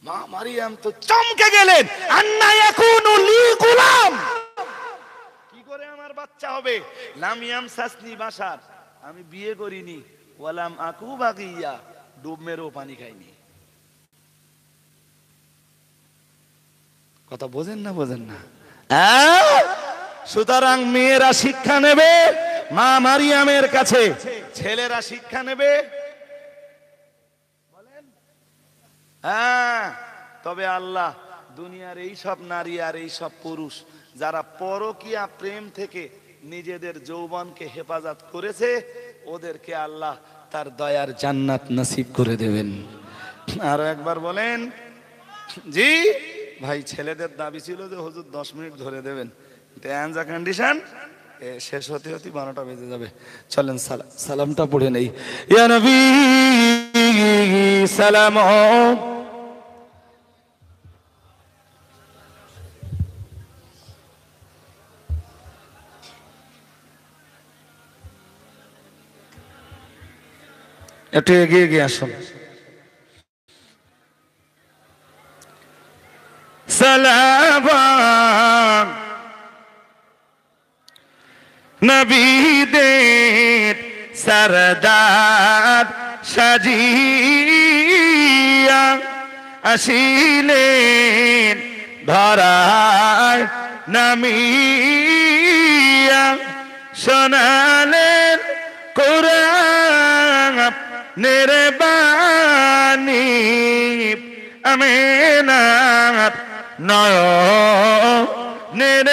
মা মারিয়াম তো চমকে গেলেন, আন্না ইয়াকুনু লি গুলাম, কি করে আমার বাচ্চা হবে? লাম ইয়ামসাসনি বাশার, আমি বিয়ে করিনি, ওয়ালাম আকু বাগিয়া, ডুব মেরেও পানি খাইনি। কথা বোঝেন না? বোঝেন না? সুতরাং মেয়েরা শিক্ষা নেবে মা মারিয়ামের কাছে, ছেলেরা শিক্ষা নেবে বলেন। হ্যাঁ, তবে আল্লাহ দুনিয়ার এই সব নারী আর এই সব পুরুষ যারা পরকীয়া প্রেম থেকে নিজেদের যৌবনকে হেফাজত করেছে, ওদেরকে আল্লাহ তার দয়ার জান্নাত নসিব করে দেবেন। আরো একবার বলেন। জি ভাই, ছেলেদের দাবি ছিল যে হুজুর 10 মিনিট ধরে দেবেন, যা কন্ডিশন শেষ হতে হতে 12টা বেজে যাবে। চলেন সালামটা পড়ে নেই। ইয়া নবী সালাম। একটু এগিয়ে গিয়ে আসুন। সালাম নবীদের সরদার সাজিয়া আসিলেন ধরায় নামিয়া, শোনালেন কোরআনের বাণী, আমিনার নয়নের